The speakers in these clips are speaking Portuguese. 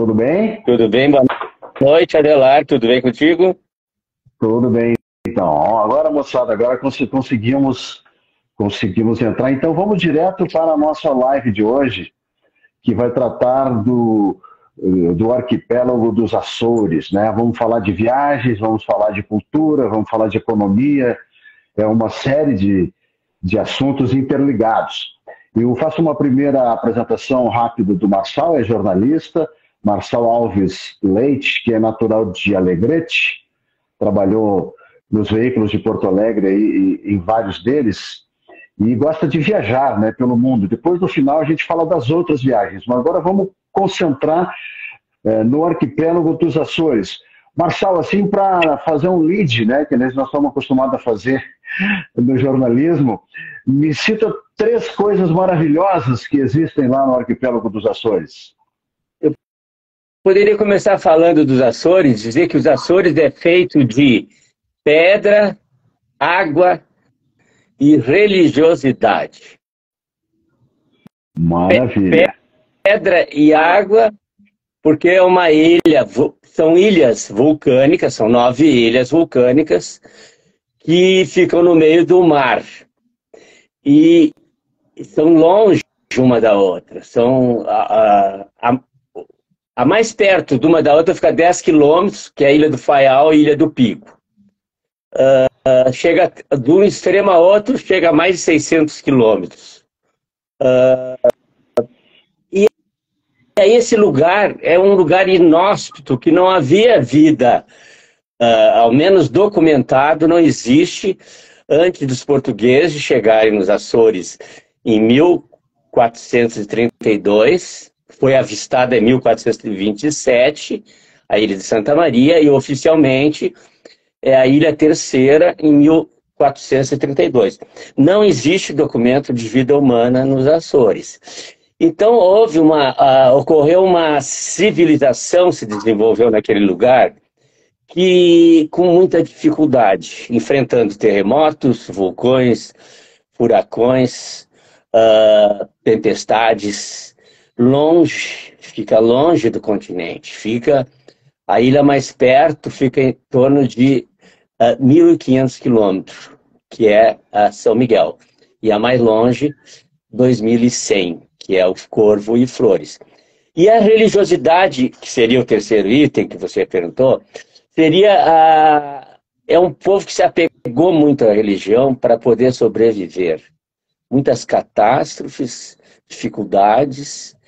Tudo bem? Tudo bem? Boa noite, Adelar. Tudo bem contigo? Tudo bem. Então, agora, moçada, agora conseguimos entrar. Então, vamos direto para a nossa live de hoje, que vai tratar do arquipélago dos Açores, né? Vamos falar de viagens, vamos falar de cultura, vamos falar de economia. É uma série de assuntos interligados. Eu faço uma primeira apresentação rápida do Marçal, é jornalista. Marçal Alves Leite, que é natural de Alegrete, trabalhou nos veículos de Porto Alegre em vários deles, e gosta de viajar, né, pelo mundo. Depois, no final, a gente fala das outras viagens, mas agora vamos concentrar no arquipélago dos Açores. Marçal, assim, para fazer um lead, né, que nós estamos acostumados a fazer no jornalismo, me cita 3 coisas maravilhosas que existem lá no arquipélago dos Açores. Poderia começar falando dos Açores, dizer que os Açores é feito de pedra, água e religiosidade. Maravilha. Pedra e água, porque é uma ilha, são ilhas vulcânicas, são 9 ilhas vulcânicas que ficam no meio do mar. E são longe uma da outra. São a mais perto de uma da outra fica 10 quilômetros, que é a Ilha do Faial e Ilha do Pico. Chega de um extremo a outro, chega a mais de 600 quilômetros. E aí esse lugar é um lugar inóspito, que não havia vida, ao menos documentado, não existe, antes dos portugueses chegarem nos Açores em 1432, foi avistada em 1427, a Ilha de Santa Maria, e oficialmente é a Ilha Terceira em 1432. Não existe documento de vida humana nos Açores. Então ocorreu uma civilização, se desenvolveu naquele lugar, que com muita dificuldade, enfrentando terremotos, vulcões, furacões, tempestades, fica longe do continente. A ilha mais perto fica em torno de 1.500 quilômetros, que é a São Miguel. E a mais longe, 2.100, que é o Corvo e Flores. E a religiosidade, que seria o terceiro item que você perguntou, é um povo que se apegou muito à religião para poder sobreviver. Muitas catástrofes, dificuldades.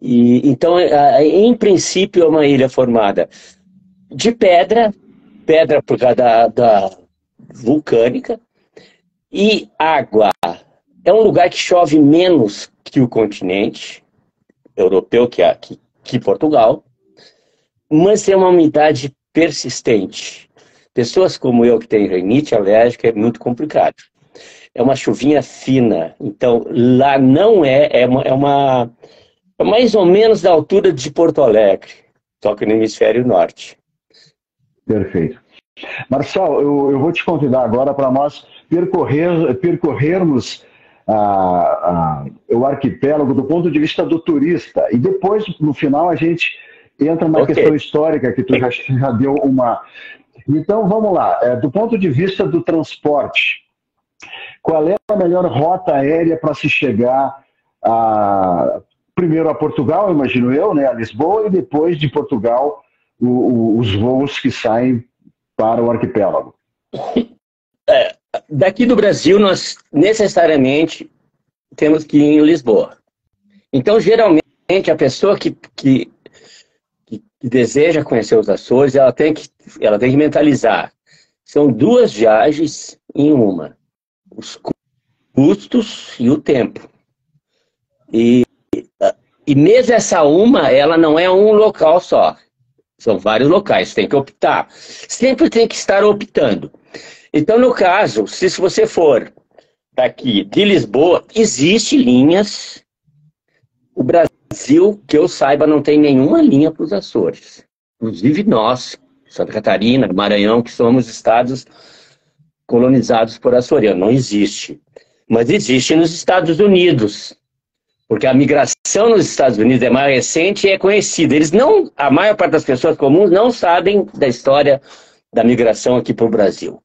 Então, em princípio, é uma ilha formada de pedra por causa da vulcânica, e água. É um lugar que chove menos que o continente europeu, que Portugal, mas é uma umidade persistente. Pessoas como eu, que têm rinite alérgica, é muito complicado. É uma chuvinha fina, então lá não é mais ou menos da altura de Porto Alegre, só que no hemisfério norte. Perfeito. Marçal, eu vou te convidar agora para nós percorrermos o arquipélago do ponto de vista do turista. E depois, no final, a gente entra na questão histórica, que tu já deu uma... Então, vamos lá. Do ponto de vista do transporte, qual é a melhor rota aérea para se chegar primeiro a Portugal, imagino eu, né, a Lisboa, e depois de Portugal, os voos que saem para o arquipélago? Daqui do Brasil, nós necessariamente temos que ir em Lisboa. Então, geralmente, a pessoa que deseja conhecer os Açores, ela tem que mentalizar. São 2 viagens em uma. Os custos e o tempo. E mesmo essa ela não é um local só. São vários locais, tem que optar. Sempre tem que estar optando. Então, no caso, se você for daqui de Lisboa, existem linhas. O Brasil, que eu saiba, não tem nenhuma linha para os Açores. Inclusive nós, Santa Catarina, Maranhão, que somos estados colonizados por açorianos. Não existe. Mas existe nos Estados Unidos. Porque a migração nos Estados Unidos é mais recente e é conhecida. A maior parte das pessoas comuns não sabem da história da migração aqui para o Brasil.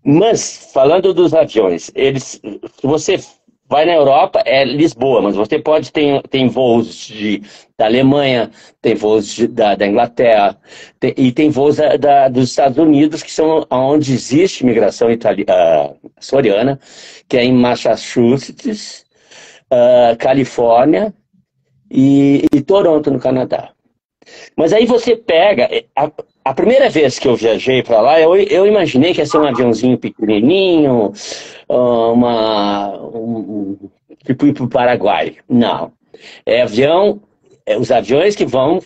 Mas, falando dos aviões, se você vai na Europa, é Lisboa, mas você pode ter voos da Alemanha, tem voos da Inglaterra, e tem voos dos Estados Unidos, que são onde existe migração açoriana, que é em Massachusetts, Califórnia e Toronto, no Canadá. Mas aí você pega... A primeira vez que eu viajei para lá, eu imaginei que ia ser um aviãozinho pequenininho, tipo ir para o Paraguai. Não. Os aviões que vão,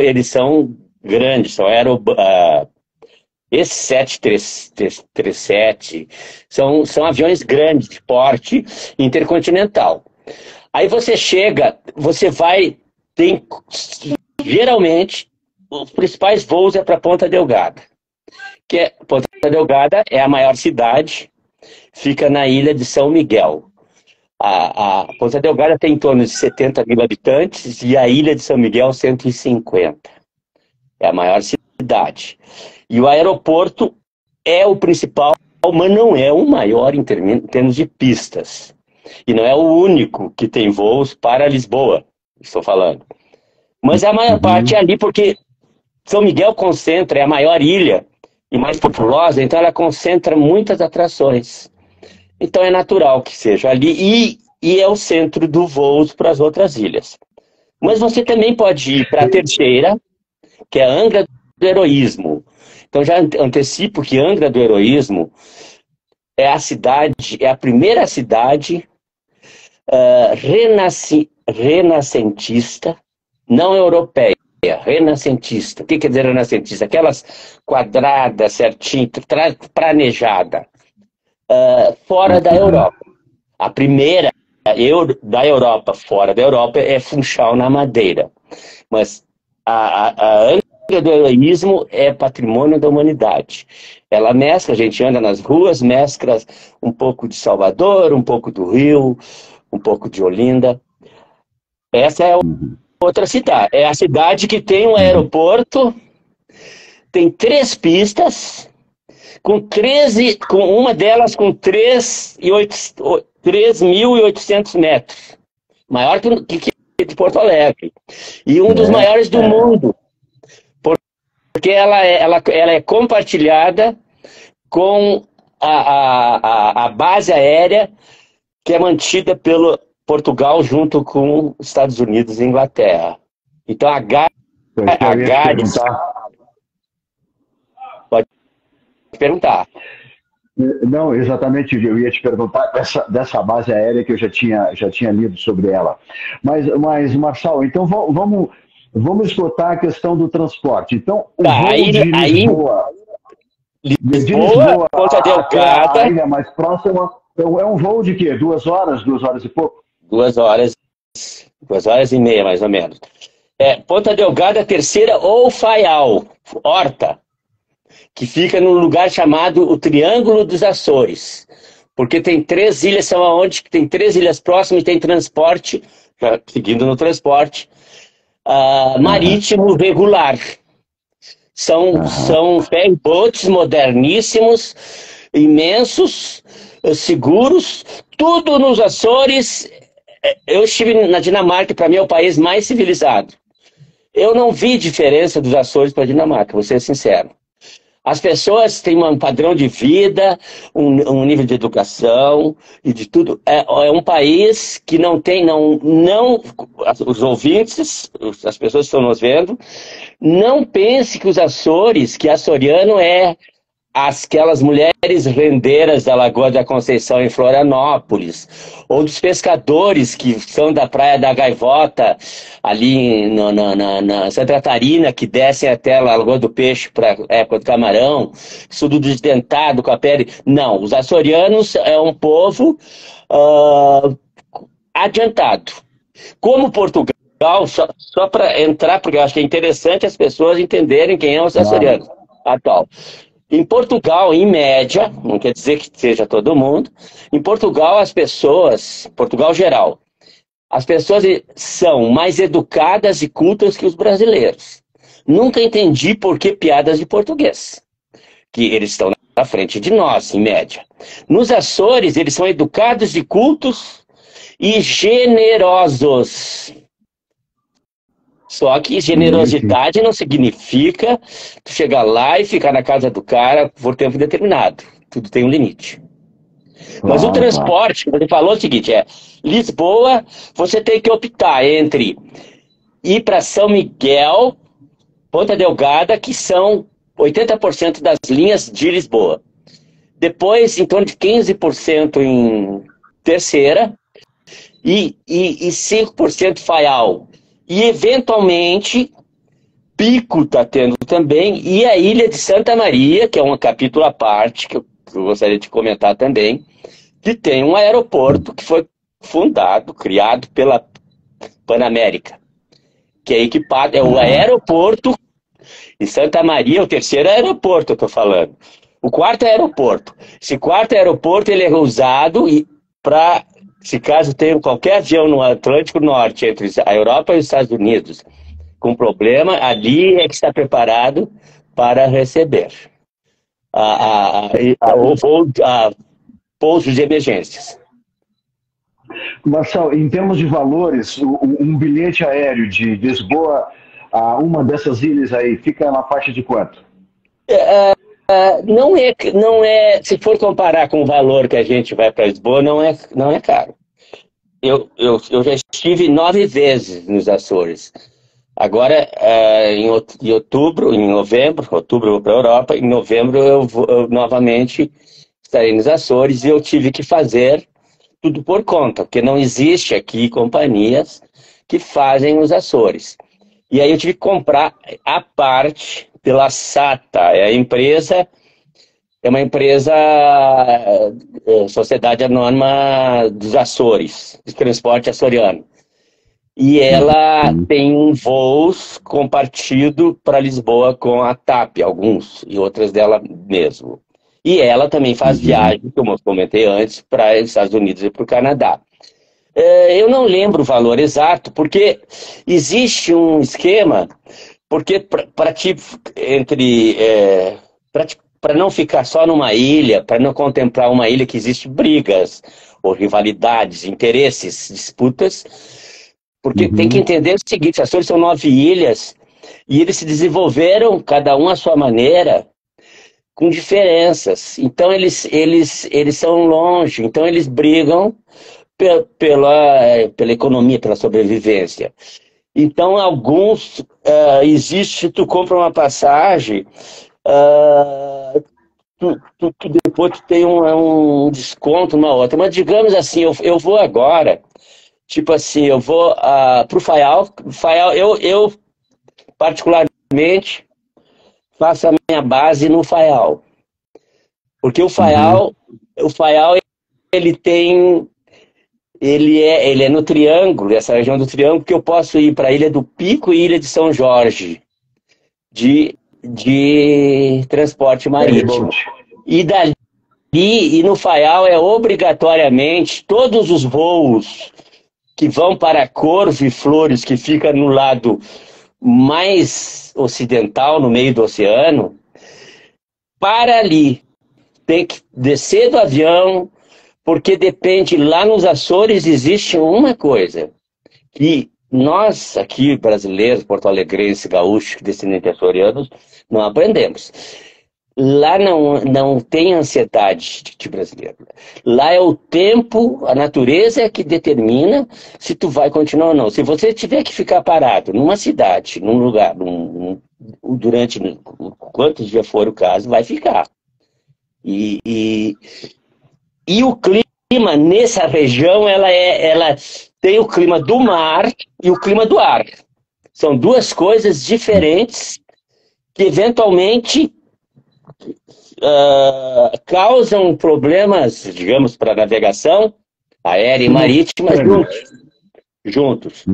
eles são grandes, esses 737 são aviões grandes, de porte intercontinental. Aí você chega, geralmente, os principais voos é para Ponta Delgada. Ponta Delgada é a maior cidade, fica na ilha de São Miguel. A Ponta Delgada tem em torno de 70 mil habitantes e a ilha de São Miguel 150. É a maior cidade. E o aeroporto é o principal, mas não é o maior em termos de pistas. E não é o único que tem voos para Lisboa, estou falando. Mas a maior parte é ali porque São Miguel é a maior ilha e mais populosa, então ela concentra muitas atrações. Então é natural que seja ali e é o centro do voo para as outras ilhas. Mas você também pode ir para a terceira, que é Angra do Heroísmo. Então já antecipo que Angra do Heroísmo é a primeira cidade renascentista, não europeia, renascentista. O que quer dizer renascentista? Aquelas quadradas certinho, planejada, fora da Europa. A primeira da Europa, fora da Europa, é Funchal, na Madeira. Mas a Angra do Heroísmo é patrimônio da humanidade. Ela mescla, a gente anda nas ruas, mescla um pouco de Salvador, um pouco do Rio, um pouco de Olinda. Essa é outra cidade. É a cidade que tem um aeroporto, tem 3 pistas, com uma delas com 3.800 metros. Maior que de Porto Alegre. E um dos maiores do mundo. Porque ela é compartilhada com a base aérea que é mantida pelo Portugal junto com os Estados Unidos e Inglaterra. Então a Gales... Pode perguntar. Não, exatamente, eu ia te perguntar dessa base aérea que eu já tinha lido sobre ela. Mas Marçal, então vamos esgotar a questão do transporte. Então, o voo de Lisboa, Ponta Delgada... A ilha mais próxima, é um voo de quê? 2 horas, 2 horas e pouco? 2 horas, 2 horas e meia, mais ou menos. Ponta Delgada, terceira, ou Faial, Horta, que fica num lugar chamado o Triângulo dos Açores. Porque tem 3 ilhas, tem 3 ilhas próximas e tem transporte, seguindo no transporte, marítimo regular. São ferryboats moderníssimos, imensos, seguros, tudo nos Açores. Eu estive na Dinamarca, para mim é o país mais civilizado. Eu não vi diferença dos Açores para a Dinamarca, vou ser sincero. As pessoas têm um padrão de vida, um nível de educação e de tudo. É um país que não tem, os ouvintes, as pessoas que estão nos vendo, não pense que os Açores, que açoriano é aquelas mulheres rendeiras da Lagoa da Conceição em Florianópolis, ou dos pescadores que são da Praia da Gaivota, ali na Santa Catarina, que descem até a Lagoa do Peixe para a época do camarão, tudo desdentado, com a pele. Não, os açorianos é um povo adiantado. Como Portugal, só para entrar, porque eu acho que é interessante as pessoas entenderem quem é os açorianos atual. Em Portugal, em média, não quer dizer que seja todo mundo, em Portugal as pessoas, Portugal geral, As pessoas são mais educadas e cultas que os brasileiros. Nunca entendi por que piadas de português, que eles estão na frente de nós, em média. Nos Açores, eles são educados e cultos e generosos. Só que generosidade não significa tu chegar lá e ficar na casa do cara por tempo determinado. Tudo tem um limite. Mas o transporte, como ele falou, é o seguinte, Lisboa, você tem que optar entre ir para São Miguel, Ponta Delgada, que são 80% das linhas de Lisboa. Depois, em torno de 15% em Terceira e 5% Faial. E, eventualmente, Pico está tendo também, e a Ilha de Santa Maria, que é um capítulo à parte, que eu gostaria de comentar também, que tem um aeroporto que foi fundado, criado pela Panamérica, que é equipado, é o aeroporto de Santa Maria, o terceiro aeroporto, eu estou falando. O quarto aeroporto. Esse quarto aeroporto ele é usado para, se caso tenha qualquer avião no Atlântico Norte, entre a Europa e os Estados Unidos, com problema, ali é que está preparado para receber pousos de emergências. Marcelo, em termos de valores, um bilhete aéreo de Lisboa a uma dessas ilhas aí fica na faixa de quanto? Não é, se for comparar com o valor que a gente vai para Lisboa, não é caro. Eu já estive 9 vezes nos Açores. Agora, em novembro eu vou para a Europa, em novembro eu novamente estarei nos Açores e eu tive que fazer tudo por conta, porque não existe aqui companhias que fazem os Açores. E aí eu tive que comprar à parte pela SATA, é uma empresa, Sociedade Anônima dos Açores, de transporte açoriano. E ela tem voos compartido para Lisboa com a TAP, alguns, e outras dela mesmo. E ela também faz viagem, como eu comentei antes, para os Estados Unidos e para o Canadá. Eu não lembro o valor exato, porque existe um esquema, porque para não ficar só numa ilha, para não contemplar uma ilha que existe brigas, ou rivalidades, interesses, disputas, porque tem que entender o seguinte, as Açores são 9 ilhas, e eles se desenvolveram, cada um à sua maneira, com diferenças. Então eles são longe, então eles brigam pela economia, pela sobrevivência. Então alguns, existe, tu compra uma passagem, depois tu tem um desconto numa outra. Mas digamos assim, eu vou agora, tipo assim, eu vou para o Faial. Eu particularmente faço a minha base no Faial. Porque o Faial, ele é no Triângulo, essa região do Triângulo, que eu posso ir para a Ilha do Pico e Ilha de São Jorge, de transporte marítimo. E dali, e no Faial é obrigatoriamente todos os voos que vão para Corvo e Flores, que fica no lado mais ocidental, no meio do oceano, para ali. Tem que descer do avião, porque depende, lá nos Açores existe uma coisa, que nós aqui, brasileiros, porto-alegrenses, gaúchos, descendentes açorianos, não aprendemos. Lá não tem ansiedade de brasileiro. Lá é o tempo, a natureza é que determina se tu vai continuar ou não. Se você tiver que ficar parado numa cidade, num lugar, durante quantos dias for o caso, vai ficar. E o clima nessa região, ela tem o clima do mar e o clima do ar. São duas coisas diferentes que eventualmente causam problemas, digamos, para a navegação aérea e marítima juntos.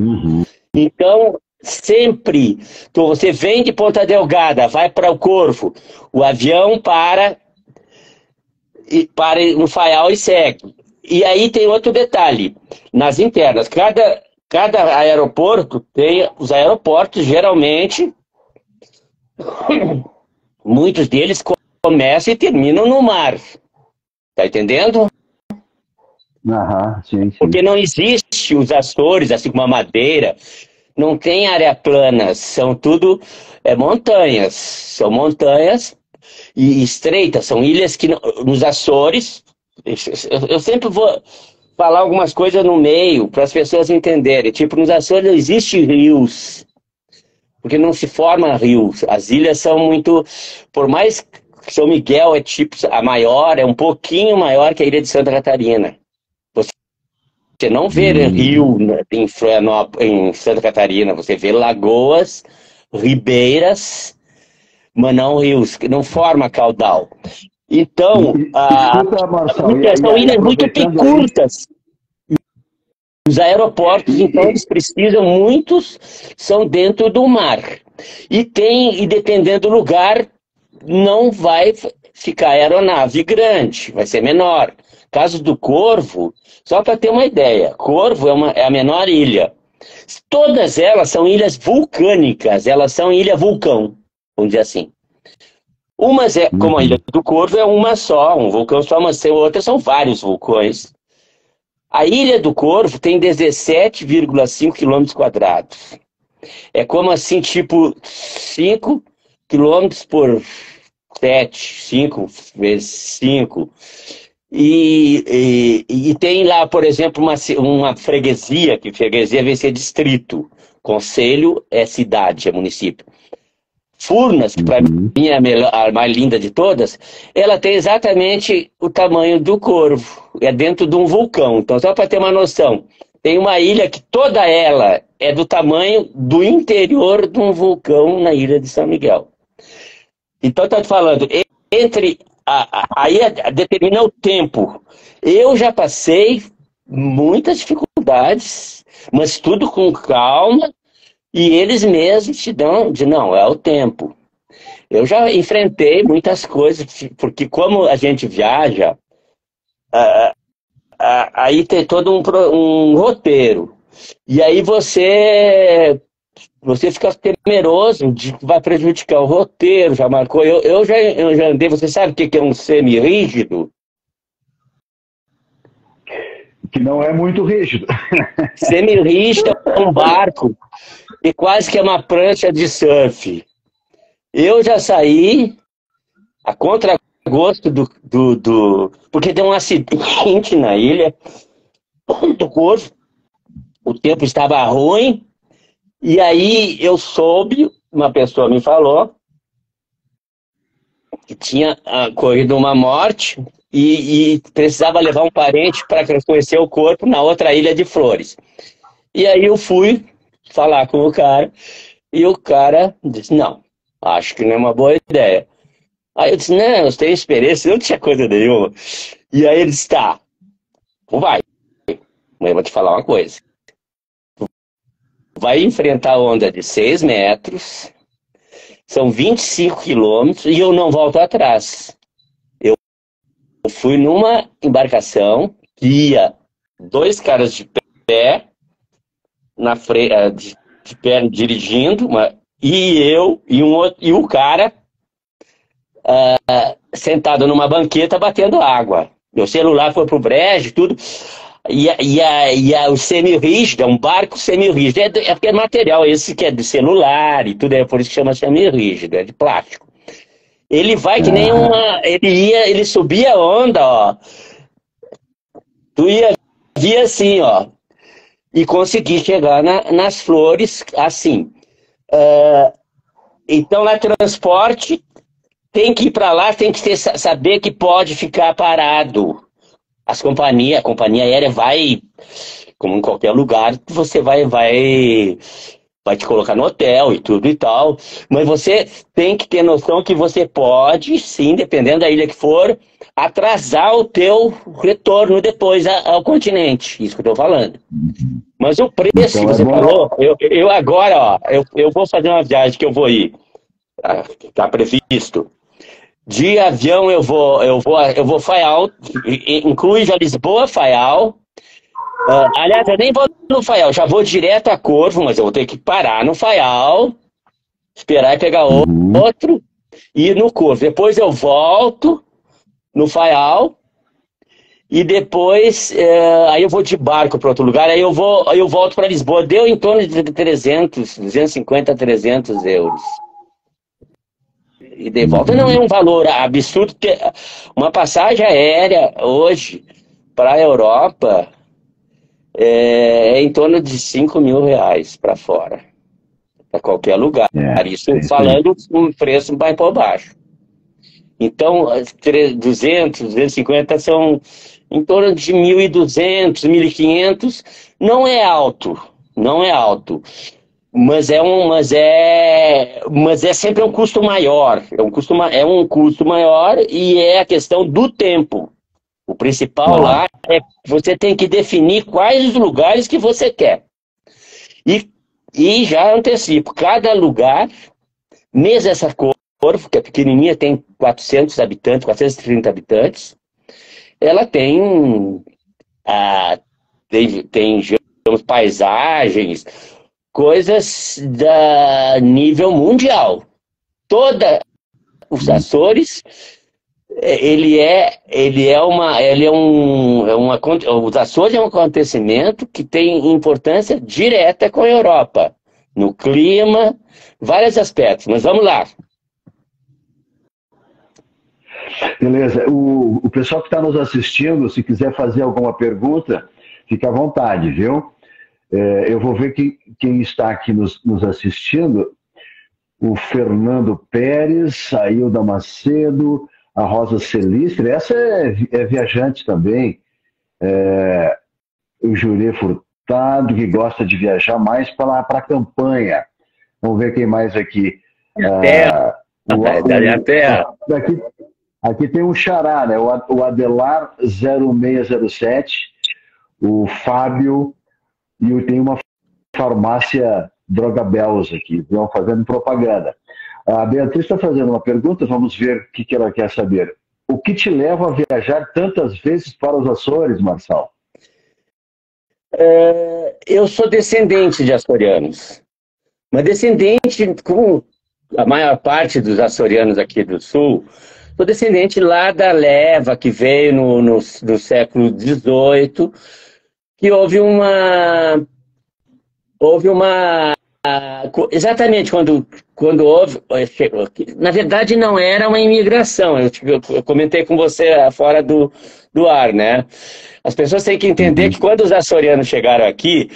Então, sempre, você vem de Ponta Delgada, vai para o Corvo, o avião para no Faial e segue. E aí tem outro detalhe, nas internas, cada cada aeroporto tem, os aeroportos geralmente, muitos deles começam e terminam no mar. Tá entendendo? Aham, sim, sim. Porque não existe os Açores, assim como a Madeira, não tem área plana, são tudo montanhas. São montanhas e estreitas, são ilhas que nos Açores, eu sempre vou falar algumas coisas no meio para as pessoas entenderem. Tipo, nos Açores não existe rios, porque não se forma rios. As ilhas são muito, por mais que São Miguel é tipo a maior, é um pouquinho maior que a ilha de Santa Catarina. Você não vê rio em Florianópolis, em Santa Catarina, você vê lagoas, ribeiras, mas não rios, que não forma caudal. Então, Escuta, Marcelo, são ilhas muito aproveitando curtas. Os aeroportos, então, eles precisam, muitos são dentro do mar. E dependendo do lugar, não vai ficar aeronave grande, vai ser menor. Caso do Corvo, só para ter uma ideia, Corvo é a menor ilha. Todas elas são ilhas vulcânicas, elas são ilha vulcão, vamos dizer assim. Umas como a Ilha do Corvo é uma só, um vulcão só, mas outras são vários vulcões. A Ilha do Corvo tem 17,5 quilômetros quadrados. É como assim, tipo, 5 quilômetros por 7, 5 vezes 5. E tem lá, por exemplo, uma freguesia, que freguesia vai ser distrito. Conselho é cidade, é município. Furnas, que para mim é a mais linda de todas, ela tem exatamente o tamanho do Corvo. É dentro de um vulcão. Então, só para ter uma noção, tem uma ilha que toda ela é do tamanho do interior de um vulcão na ilha de São Miguel. Então, estou te falando, aí determina o tempo. Eu já passei muitas dificuldades, mas tudo com calma, e eles mesmos te dão, não, é o tempo. Eu já enfrentei muitas coisas, porque como a gente viaja, aí tem todo um roteiro. E aí você fica temeroso de que vai prejudicar o roteiro, já marcou. Eu já andei, você sabe o que é um semi-rígido? que não é muito rígido. Semi-rígido é um barco e quase que é uma prancha de surf. Eu já saí a contragosto porque deu um acidente na ilha do Corvo, o tempo estava ruim, e aí eu soube, uma pessoa me falou, que tinha ocorrido uma morte e precisava levar um parente para conhecer o corpo na outra ilha de Flores. E aí eu fui falar com o cara, e o cara disse, não, acho que não é uma boa ideia. Aí eu disse, não, eu tenho experiência, não tinha coisa nenhuma. E aí ele disse, tá, vai, mas eu vou te falar uma coisa. Vai enfrentar onda de 6 metros, são 25 quilômetros e eu não volto atrás. Eu fui numa embarcação que ia 2 caras de pé, de pé dirigindo, e o cara sentado numa banqueta batendo água. Meu celular foi pro brejo, tudo. O semi-rígido, é um barco semi-rígido. É porque é material esse que é de celular e tudo, é por isso que chama semi-rígido, é de plástico. Ele vai que nem ele subia a onda, ó. Tu via assim, ó. E consegui chegar nas Flores assim. Então, na transporte, tem que ir para lá, tem que saber que pode ficar parado. A companhia aérea vai, como em qualquer lugar, você vai te colocar no hotel e tudo e tal. Mas você tem que ter noção que você pode, sim, dependendo da ilha que for, atrasar o teu retorno depois ao continente. Isso que eu estou falando. Mas o preço que você falou, eu agora, ó, eu vou fazer uma viagem que eu vou ir. Está previsto. De avião eu vou Faial, inclui já Lisboa, Faial, Aliás, eu nem vou no Faial, já vou direto a Corvo, mas eu vou ter que parar no Faial, esperar e pegar Uhum. outro, e ir no Corvo. Depois eu volto no Faial, e depois aí eu vou de barco para outro lugar, aí eu volto para Lisboa. Deu em torno de 250, 300 euros. E de volta não é Uhum. um valor absurdo, porque uma passagem aérea hoje para a Europa é em torno de 5 mil reais para fora, para qualquer lugar. É Isso isso aí. falando um preço mais por baixo. Então, 200, 250 são em torno de 1.200, 1.500. Não é alto, não é alto. Mas é sempre um custo maior. É um custo maior e é a questão do tempo. O principal Claro. lá é que você tem que definir quais os lugares que você quer. E, e já antecipo, cada lugar, mesmo essa Corvo, que é pequenininha, tem 400 habitantes, 430 habitantes, ela ah, tem digamos, paisagens, coisas da nível mundial. Toda os Açores, os Açores é um acontecimento que tem importância direta com a Europa, no clima, vários aspectos. Mas vamos lá. Beleza. O pessoal que está nos assistindo, se quiser fazer alguma pergunta, fique à vontade, viu? Eu vou ver quem está aqui nos assistindo. O Fernando Pérez, a Hilda Macedo, a Rosa Celistre, essa é viajante também. O Jurê Furtado, que gosta de viajar mais para a campanha. Vamos ver quem mais aqui. Minha terra, da minha terra. Aqui, aqui tem um xará, né? O Adelar 0607, o Fábio, e tem uma farmácia Droga Bells aqui, estão fazendo propaganda. A Beatriz está fazendo uma pergunta, vamos ver o que ela quer saber. O que te leva a viajar tantas vezes para os Açores, Marçal? Eu sou descendente de açorianos, mas descendente com a maior parte dos açorianos aqui do Sul, sou descendente lá da leva que veio no século XVIII, que houve uma exatamente quando houve. Na verdade, não era uma imigração. Eu comentei com você fora do ar, né? As pessoas têm que entender que Uhum. quando os açorianos chegaram aqui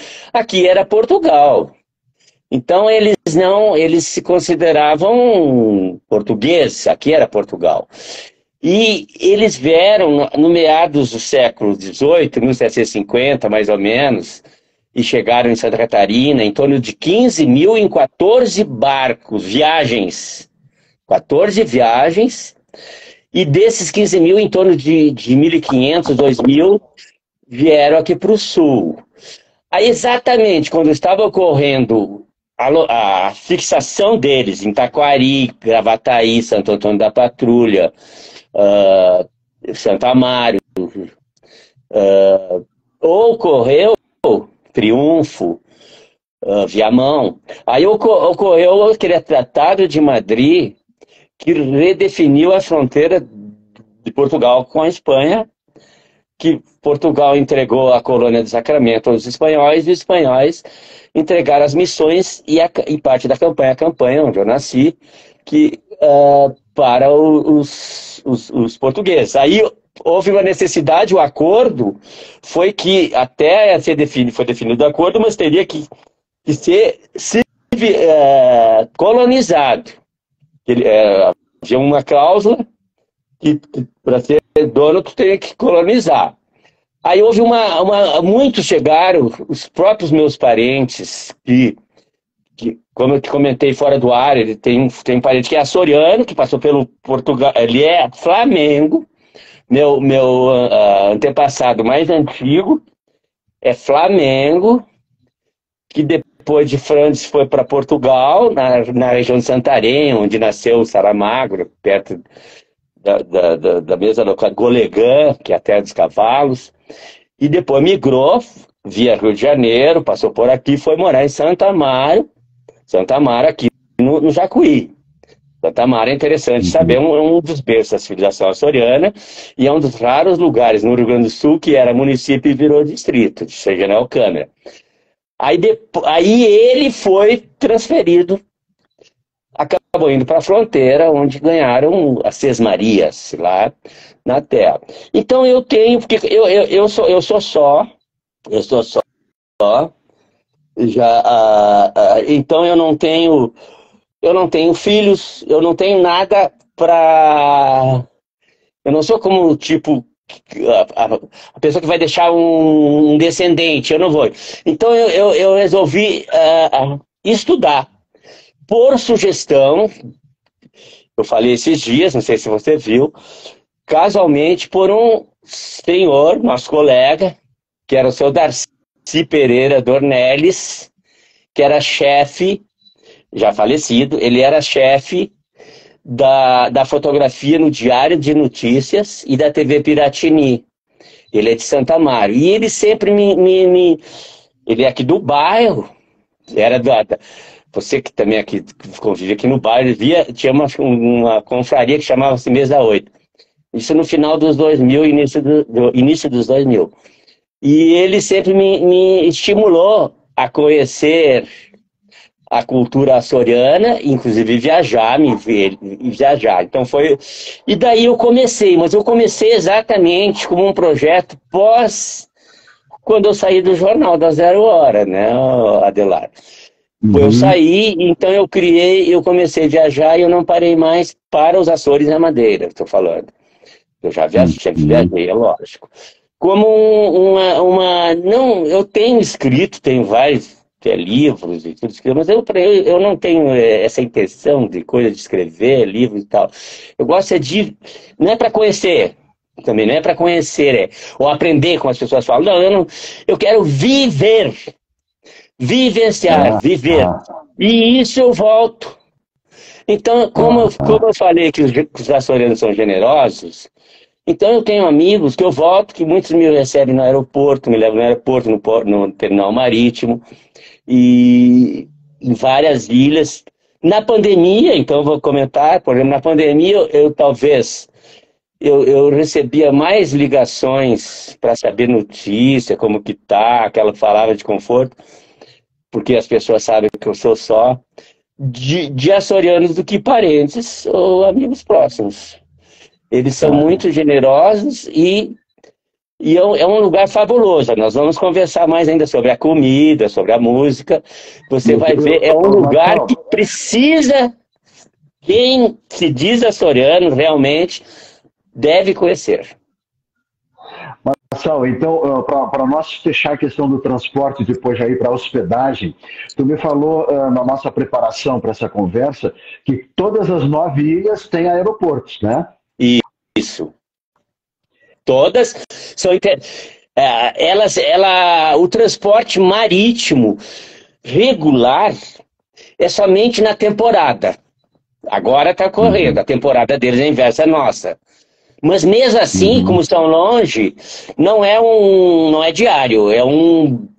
era Portugal. Então eles se consideravam portugueses, aqui era Portugal. E eles vieram no meados do século XVIII, 1750 mais ou menos, e chegaram em Santa Catarina em torno de 15 mil em 14 barcos, viagens. 14 viagens, e desses 15 mil, em torno de 1.500, 2.000, vieram aqui para o sul. Aí, exatamente quando estava ocorrendo a fixação deles em Taquari, Gravataí, Santo Antônio da Patrulha, Santo Amaro, ocorreu Triunfo, Viamão. Aí ocorreu aquele Tratado de Madrid que redefiniu a fronteira de Portugal com a Espanha, que Portugal entregou a colônia do Sacramento aos espanhóis, e os espanhóis entregaram as missões e parte da campanha, a campanha onde eu nasci, para os portugueses. Aí houve uma necessidade, o acordo foi que até foi definido o acordo, mas teria que ser colonizado. Havia uma cláusula que para ser dono tu teria que colonizar. Aí houve muitos chegaram, os próprios meus parentes, como eu te comentei fora do ar, ele tem um parente que é açoriano, que passou pelo Portugal, ele é Flamengo, meu antepassado mais antigo é Flamengo, que depois de Frandes foi para Portugal, na região de Santarém, onde nasceu o Saramagro, perto da mesma localidade, Golegã, que é a terra dos cavalos, e depois migrou, via Rio de Janeiro, passou por aqui, foi morar em Santa Amaro, aqui no Jacuí. Santa Amaro é interessante saber, é um dos berços da civilização açoriana e é um dos raros lugares no Rio Grande do Sul que era município e virou distrito, de General Câmara. Aí ele foi transferido, acabou indo para a fronteira, onde ganharam as Sesmarias, lá na terra. Então eu tenho, porque eu sou só, então eu não tenho filhos, eu não tenho nada para... Eu não sou como, tipo, a pessoa que vai deixar um descendente, eu não vou. Então eu resolvi estudar. Por sugestão, eu falei esses dias, não sei se você viu, casualmente por um senhor, nosso colega, que era o seu Darcy Pereira Dornelles, que era chefe, já falecido, ele era chefe da fotografia no Diário de Notícias e da TV Piratini. Ele é de Santa Amaro. E ele sempre ele é aqui do bairro, era você que também aqui convive aqui no bairro, tinha uma confraria que chamava-se Mesa 8. Isso no final dos 2000, início dos 2000. E ele sempre me estimulou a conhecer a cultura açoriana, inclusive viajar. Então foi... E daí eu comecei, mas eu comecei exatamente como um projeto quando eu saí do Jornal da Zero Hora, né, Adelar? Eu saí, então eu comecei a viajar e eu não parei mais para os Açores e a Madeira, estou falando. Eu já sempre viajei, é lógico. Como não, eu tenho escrito, tenho vários livros e tudo escrito, mas eu não tenho essa intenção de coisa de escrever livros e tal. Eu gosto não é para conhecer, também não é para conhecer, ou aprender, como as pessoas falam. Não, eu quero vivenciar, viver. E isso eu volto. Então, como eu falei que os açorianos são generosos, então eu tenho amigos que eu volto, que muitos me recebem no aeroporto, me levam no aeroporto, no terminal marítimo, e em várias ilhas. Na pandemia, então eu vou comentar, por exemplo, na pandemia eu recebia mais ligações para saber notícia, como que tá, aquela palavra de conforto, porque as pessoas sabem que eu sou só, de açorianos do que parentes ou amigos próximos. Eles são muito generosos e é um lugar fabuloso. Nós vamos conversar mais ainda sobre a comida, sobre a música. Você vai ver, é um lugar que precisa, quem se diz açoriano realmente deve conhecer. Marcelo, então, para nós fechar a questão do transporte e depois já ir para a hospedagem, tu me falou na nossa preparação para essa conversa que todas as 9 ilhas têm aeroportos, né? Isso. Todas são... o transporte marítimo regular é somente na temporada. Agora está correndo, a temporada deles é inversa nossa. Mas mesmo assim, como estão longe, não é diário,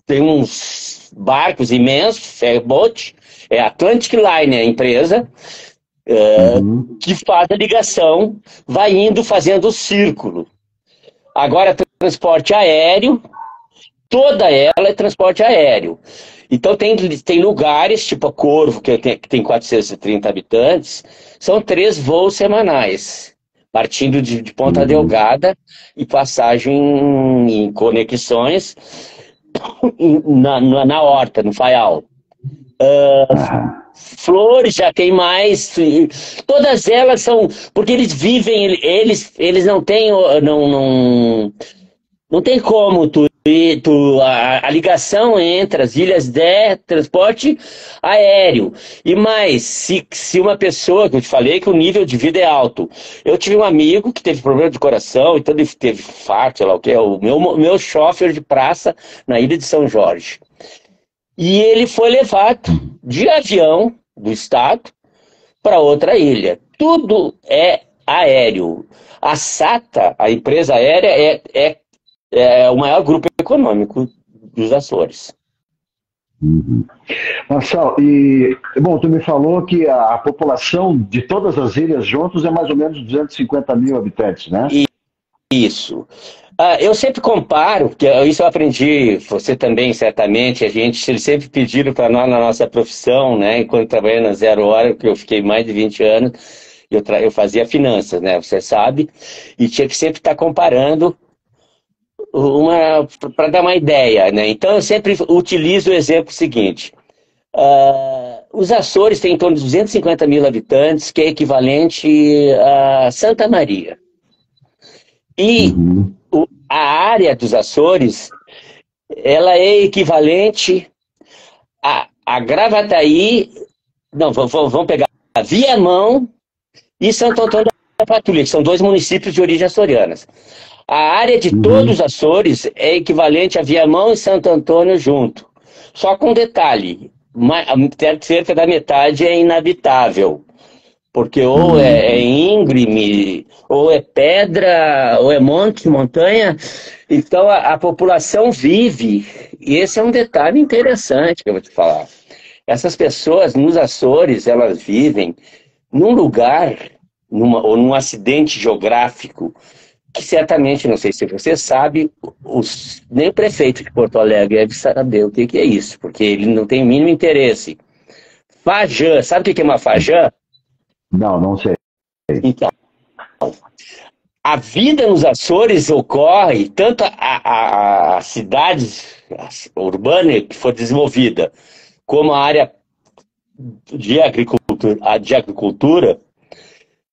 tem uns barcos imensos, ferryboat, é Atlantic Line, a empresa, que faz a ligação, vai indo fazendo o círculo. Agora, transporte aéreo, toda ela é transporte aéreo. Então tem lugares, tipo a Corvo, que tem 430 habitantes, são 3 voos semanais, partindo de Ponta Delgada e passagem em conexões na Horta, no Faial. Flores já tem mais, todas elas são, porque eles vivem, eles não têm, não tem como a ligação entre as ilhas de transporte aéreo. E mais, se uma pessoa, que eu te falei que o nível de vida é alto. Eu tive um amigo que teve problema de coração, então ele teve infarto, sei lá o que, o meu chofer de praça na ilha de São Jorge. E ele foi levado de avião do estado para outra ilha. Tudo é aéreo. A SATA, a empresa aérea, é o maior grupo econômico dos Açores. Uhum. Marcelo, bom, tu me falou que a população de todas as ilhas juntos é mais ou menos 250 mil habitantes, né? Isso. Eu sempre comparo, porque isso eu aprendi, você também, certamente, eles sempre pediram para nós, na nossa profissão, né, enquanto trabalhei na Zero Hora, que eu fiquei mais de 20 anos, eu fazia finanças, né, você sabe, e tinha que sempre estar comparando para dar uma ideia, né, então eu sempre utilizo o exemplo seguinte, os Açores têm em torno de 250 mil habitantes, que é equivalente a Santa Maria. E a área dos Açores, ela é equivalente a Gravataí, não, vamos pegar Viamão e Santo Antônio da Patrulha, que são 2 municípios de origem açorianas. A área de todos os Açores é equivalente a Viamão e Santo Antônio junto. Só com um detalhe, cerca da metade é inabitável. Porque ou é íngreme, ou é pedra, ou é montanha. Então a população vive, e esse é um detalhe interessante que eu vou te falar. Essas pessoas nos Açores, elas vivem num lugar, ou num acidente geográfico, que certamente, não sei se você sabe, nem o prefeito de Porto Alegre deve saber o que é isso, porque ele não tem o mínimo interesse. Fajã, sabe o que é uma Fajã? Não, não sei. Então, a vida nos Açores ocorre, tanto a cidade urbana que for desenvolvida, como a área de agricultura,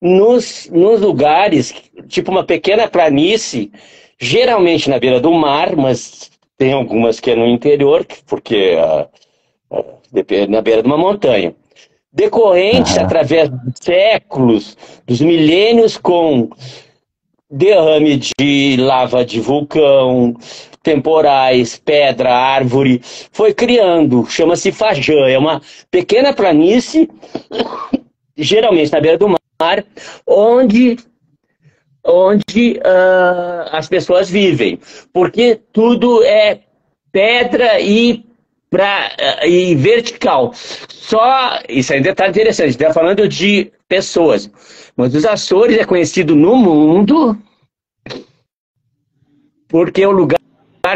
nos lugares, tipo uma pequena planície, geralmente na beira do mar, mas tem algumas que é no interior, porque na beira de uma montanha. Decorrentes através dos séculos, dos milênios, com derrame de lava de vulcão, temporais, pedra, árvore, foi criando, chama-se Fajã, é uma pequena planície, geralmente na beira do mar, onde as pessoas vivem, porque tudo é pedra e vertical. Só, isso é um detalhe interessante, a gente está falando de pessoas, mas os Açores é conhecido no mundo porque é o lugar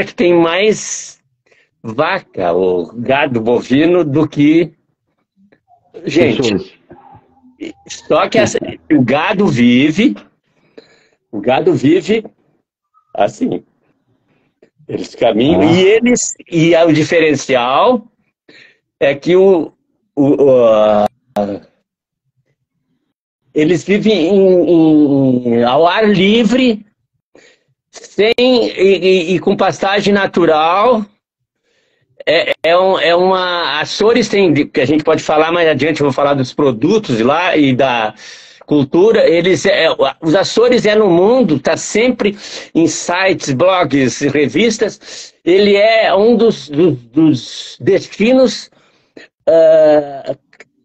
que tem mais vaca, ou gado bovino, do que gente. Pessoas. Só que o gado vive assim. Eles caminham e o diferencial é que eles vivem ao ar livre, com pastagem natural. Açores tem, que a gente pode falar mais adiante, eu vou falar dos produtos de lá e da cultura. Os Açores no mundo, está sempre em sites, blogs, revistas. Ele é um dos destinos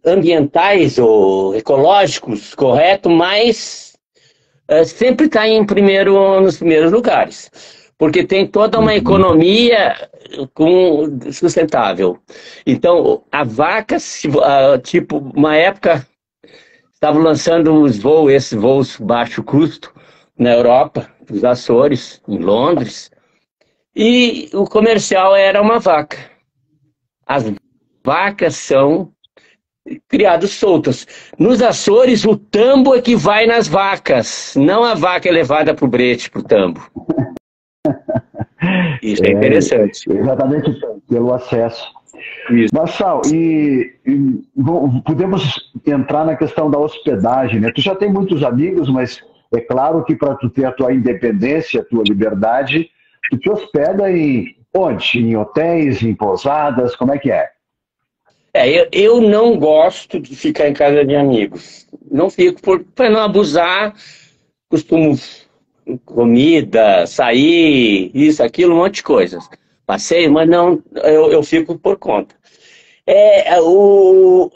ambientais ou ecológicos, correto, mas sempre está nos primeiros lugares, porque tem toda uma economia sustentável. Então, a vaca, tipo, uma época, estavam lançando esses voos baixo custo na Europa, nos Açores, em Londres, e o comercial era uma vaca. As vacas são criadas soltas. Nos Açores, o tambo é que vai nas vacas, não a vaca é levada para o brete, para o tambo. Isso é interessante. Exatamente pelo acesso. Isso. Marçal, podemos entrar na questão da hospedagem, né? Tu já tem muitos amigos, mas é claro que para tu ter a tua independência, a tua liberdade, tu te hospeda em onde? Em hotéis, em pousadas, como é que é? Eu não gosto de ficar em casa de amigos. Não fico para não abusar, costumo comida, sair, isso, aquilo, um monte de coisas. Passeio, mas não, eu fico por conta.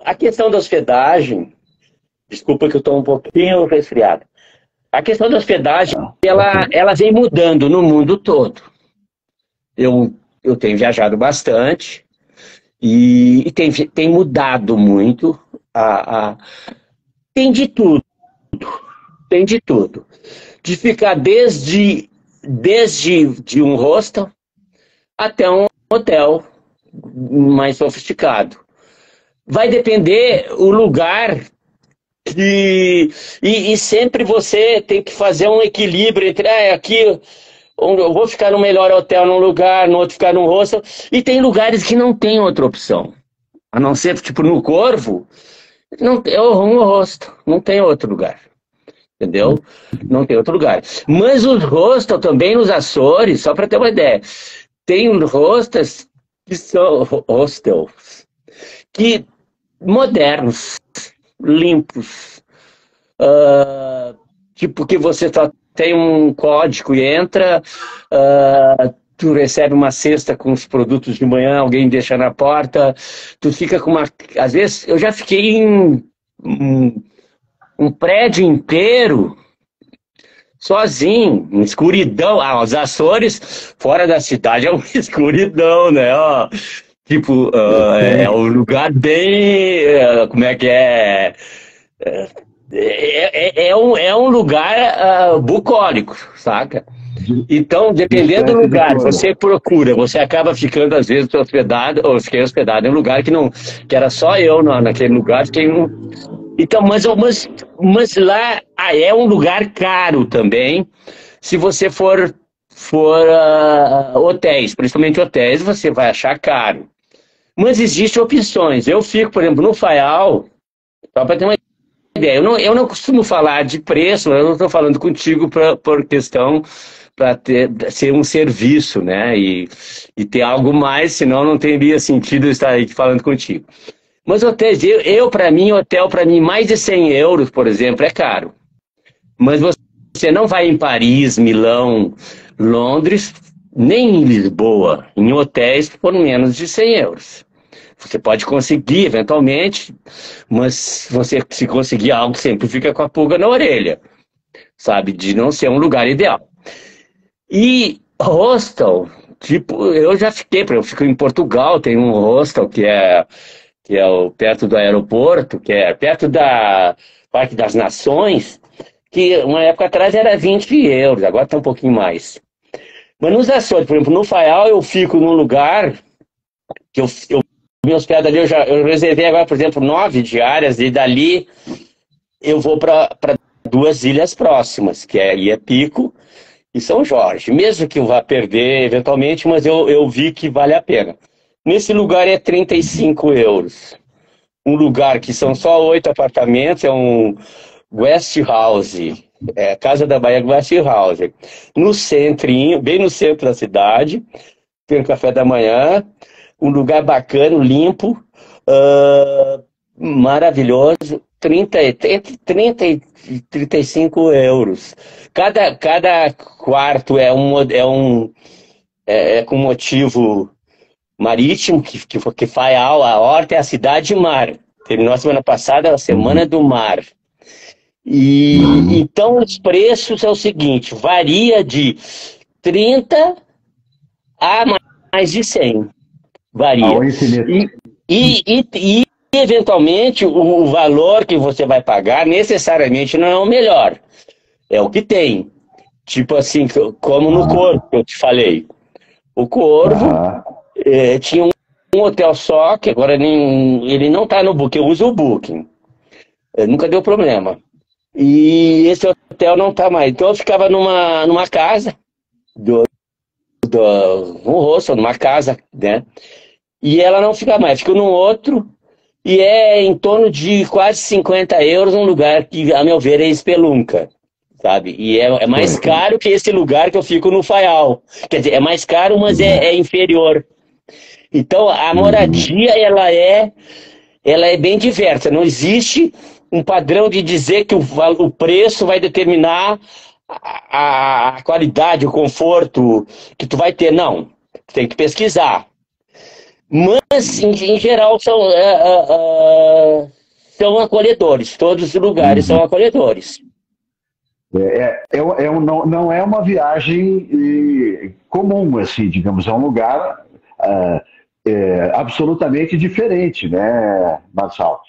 A questão da hospedagem, desculpa que eu estou um pouquinho resfriado. A questão da hospedagem, ela vem mudando no mundo todo. Eu eu tenho viajado bastante e tem mudado muito. Tem de tudo, tem de tudo. De ficar desde de um hostel até um hotel mais sofisticado. Vai depender o lugar e sempre você tem que fazer um equilíbrio entre aqui eu vou ficar no melhor hotel num lugar, no outro ficar num hostel, e tem lugares que não tem outra opção. A não ser, tipo, no Corvo, não, é um hostel, não tem outro lugar. Entendeu? Não tem outro lugar. Mas os hostels também nos Açores, só para ter uma ideia, tem hostels que são que modernos, limpos, tipo que você só tem um código e entra, tu recebe uma cesta com os produtos de manhã, alguém deixa na porta, tu fica com uma... Às vezes, eu já fiquei em um prédio inteiro, sozinho, em escuridão. Os Açores, fora da cidade, é uma escuridão, né? Ó, tipo, é um lugar bem... como é que é? É um lugar bucólico, saca? Então, dependendo do lugar, você procura, você acaba ficando, às vezes, hospedado, ou fiquei hospedado em um lugar que era só eu naquele lugar, fiquei Então, mas lá é um lugar caro também. Se você for hotéis, principalmente hotéis, você vai achar caro. Mas existem opções. Eu fico, por exemplo, no Faial, só para ter uma ideia. Eu não costumo falar de preço, eu não estou falando contigo por questão para ser um serviço, né? E ter algo mais, senão não teria sentido estar aí falando contigo. Mas hotéis, para mim, hotel para mim, mais de 100 euros, por exemplo, é caro. Mas você não vai em Paris, Milão, Londres, nem em Lisboa, em hotéis por menos de 100 euros. Você pode conseguir, eventualmente, mas você, se conseguir algo, sempre fica com a pulga na orelha, sabe? De não ser um lugar ideal. E hostel, tipo, eu já fiquei, eu fico em Portugal, tem um hostel que é perto do aeroporto, que é perto da Parque das Nações, que uma época atrás era 20 euros, agora está um pouquinho mais. Mas nos Açores, por exemplo, no Faial eu fico num lugar que eu me hospedo ali, eu reservei agora, por exemplo, 9 diárias, e dali eu vou para 2 ilhas próximas, que é Ilha Pico e São Jorge. Mesmo que eu vá perder eventualmente, mas eu vi que vale a pena. Nesse lugar é 35 euros. Um lugar que são só 8 apartamentos, é um guest house, Casa da Bahia Guest House. No centrinho, bem no centro da cidade, tem um café da manhã, um lugar bacana, limpo, maravilhoso, entre 30 e 35 euros. Cada quarto é com motivo marítimo, que Faial, a horta é a cidade mar. Terminou a semana passada, a Semana do Mar. E então os preços é o seguinte, varia de 30 a mais de 100. Varia. E eventualmente o valor que você vai pagar necessariamente não é o melhor. É o que tem. Tipo assim, como no Corvo, que eu te falei. O Corvo tinha um hotel só, que agora ele não está no Booking, eu uso o Booking. Nunca deu problema. E esse hotel não está mais. Então eu ficava numa casa, um hostel, numa casa, né? E ela não fica mais, fica num outro, e é em torno de quase 50 euros um lugar que, a meu ver, é espelunca, sabe? E é mais caro que esse lugar que eu fico no Faial. Quer dizer, é mais caro, mas é inferior. Então, a moradia, ela é bem diversa. Não existe um padrão de dizer que o preço vai determinar a qualidade, o conforto que tu vai ter. Não, tem que pesquisar. Mas, em geral, são acolhedores. Todos os lugares são acolhedores. Não é uma viagem comum, assim, digamos. É um lugar absolutamente diferente, né, Marçal?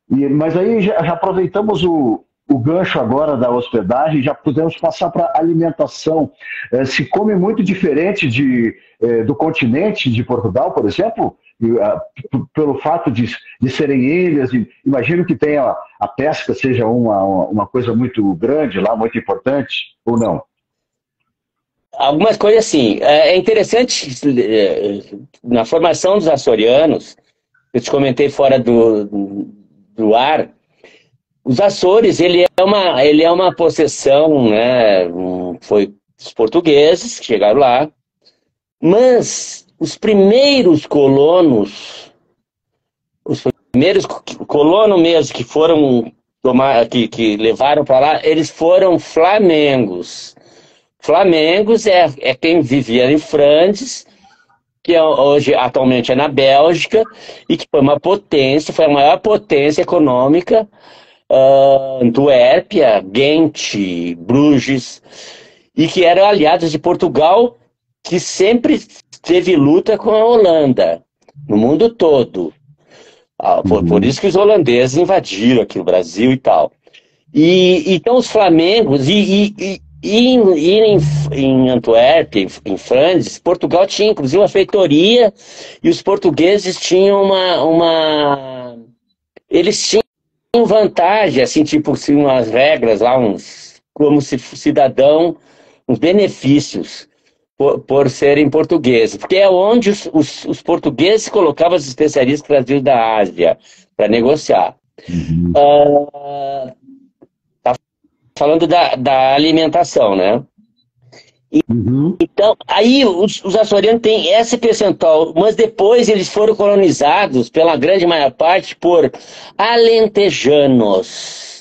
Mas aí já aproveitamos o gancho agora da hospedagem, já podemos passar para a alimentação. Se come muito diferente do continente de Portugal, por exemplo, pelo fato de serem ilhas, imagino que tenha a pesca seja uma coisa muito grande lá, muito importante, ou não? Algumas coisas assim. É interessante, na formação dos açorianos, eu te comentei fora do ar, os Açores, ele é uma possessão, né? Foi os portugueses que chegaram lá, mas os primeiros colonos mesmo que foram que levaram para lá, eles foram flamengos. Flamengos é quem vivia em Flandres, que hoje atualmente é na Bélgica, e que foi uma potência, foi a maior potência econômica, Antuérpia, Ghent, Bruges, e que eram aliados de Portugal, que sempre teve luta com a Holanda, no mundo todo. Por isso que os holandeses invadiram aqui o Brasil e tal. E então os flamengos, em Antuérpia, em Flandres, Portugal tinha inclusive uma feitoria, e os portugueses tinham eles tinham vantagem, assim, tipo, assim, umas regras lá, como se cidadão, uns benefícios por serem portugueses, porque é onde os portugueses colocavam os especialistas trazidos da Ásia para negociar. Tá falando da alimentação, né? Então, aí os açorianos têm esse percentual, mas depois eles foram colonizados, pela grande maior parte, por alentejanos.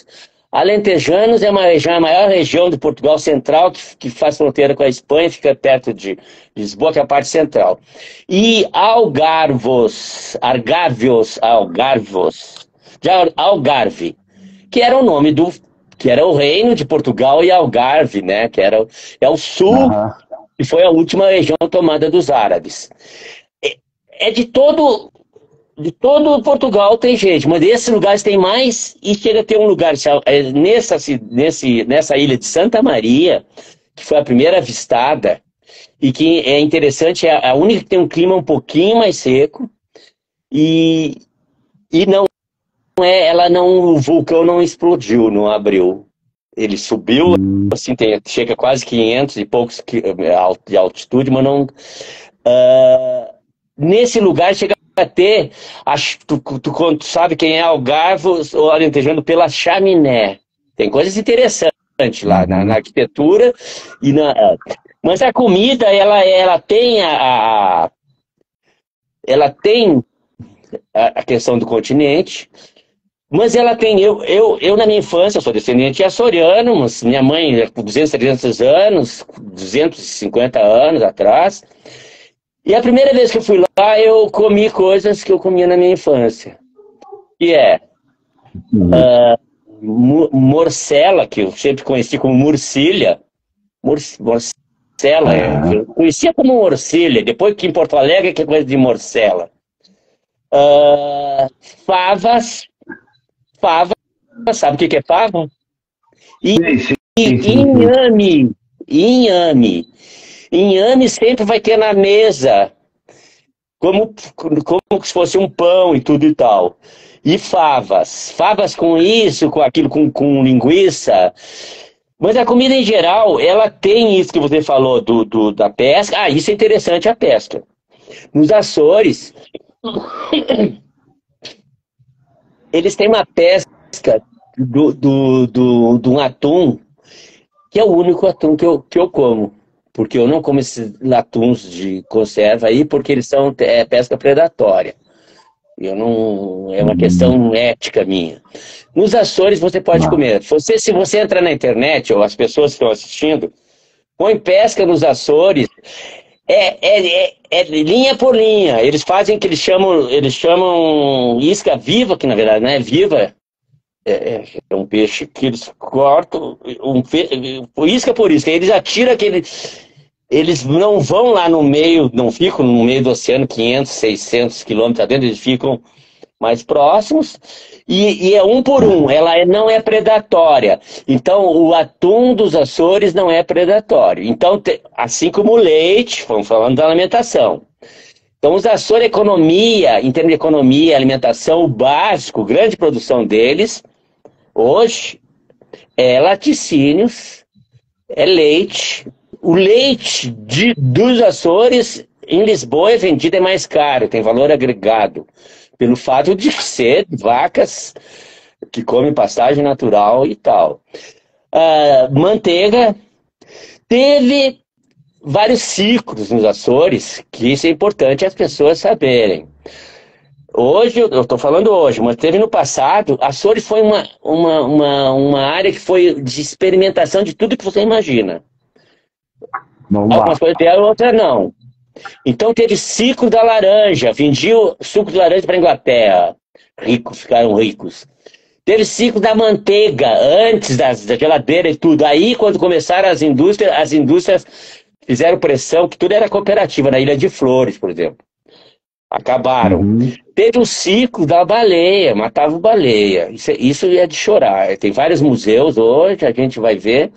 Alentejanos é a maior região de Portugal Central, que faz fronteira com a Espanha, fica perto de Lisboa, que é a parte central. E algarvos, de Algarve, que era o nome que era o reino de Portugal, e Algarve, né, que é o sul, e foi a última região tomada dos árabes. De todo Portugal tem gente, mas desses lugares tem mais, e chega a ter um lugar, nessa ilha de Santa Maria, que foi a primeira avistada, e que é interessante, é a única que tem um clima um pouquinho mais seco, e não o vulcão não explodiu, não abriu. Ele subiu, assim, chega a quase 500 e poucos de altitude, mas não... nesse lugar chega a ter, tu sabe quem é Algarve ou Alentejano pela chaminé. Tem coisas interessantes lá na arquitetura, mas a comida, ela tem ela tem a questão do continente. Mas ela tem, eu na minha infância, eu sou descendente de açoriano, mas minha mãe, com 200, 300 anos, 250 anos atrás, e a primeira vez que eu fui lá, eu comi coisas que eu comia na minha infância, que é morcela, que eu sempre conheci como murcilha, morcela, eu conhecia como morcilha, depois que em Porto Alegre que é coisa de morcela. Favas, sabe o que é fava? Inhame. Inhame sempre vai ter na mesa, como se fosse um pão e tudo e tal. E favas com isso, com aquilo, com linguiça. Mas a comida em geral, ela tem isso que você falou da pesca. Isso é interessante, a pesca. Nos Açores, eles têm uma pesca de um atum, que é o único atum que eu como. Porque eu não como esses atuns de conserva aí, porque eles são pesca predatória. É uma questão ética minha. Nos Açores você pode comer. Se você entrar na internet, ou as pessoas que estão assistindo, põe pesca nos Açores, linha por linha. Eles fazem o que eles chamam isca viva, que na verdade não é viva. É um peixe que eles cortam, isca por isca. Eles atiram aquele... eles não vão lá no meio, não ficam no meio do oceano 500, 600 quilômetros adentro, eles ficam mais próximos, e é um por um, ela não é predatória. Então, o atum dos Açores não é predatório. Então, assim como o leite, vamos falando da alimentação. Então, os Açores, economia, em termos de economia, alimentação, o básico, grande produção deles, hoje, é laticínios, é leite. O leite dos Açores, em Lisboa, é vendido, é mais caro, tem valor agregado, pelo fato de ser vacas que comem pastagem natural e tal. Manteiga teve vários ciclos nos Açores, que isso é importante as pessoas saberem. Hoje, eu estou falando hoje, mas teve no passado, Açores foi uma área que foi de experimentação de tudo que você imagina. Algumas coisas deram, outras não. Então teve ciclo da laranja, vendia o suco de laranja para a Inglaterra, ricos, ficaram ricos. Teve ciclo da manteiga, antes da geladeira e tudo. Aí, quando começaram as indústrias fizeram pressão, que tudo era cooperativa, na Ilha de Flores, por exemplo. Acabaram. Teve o ciclo da baleia, matava baleia. Isso é de chorar. Tem vários museus hoje, a gente vai ver,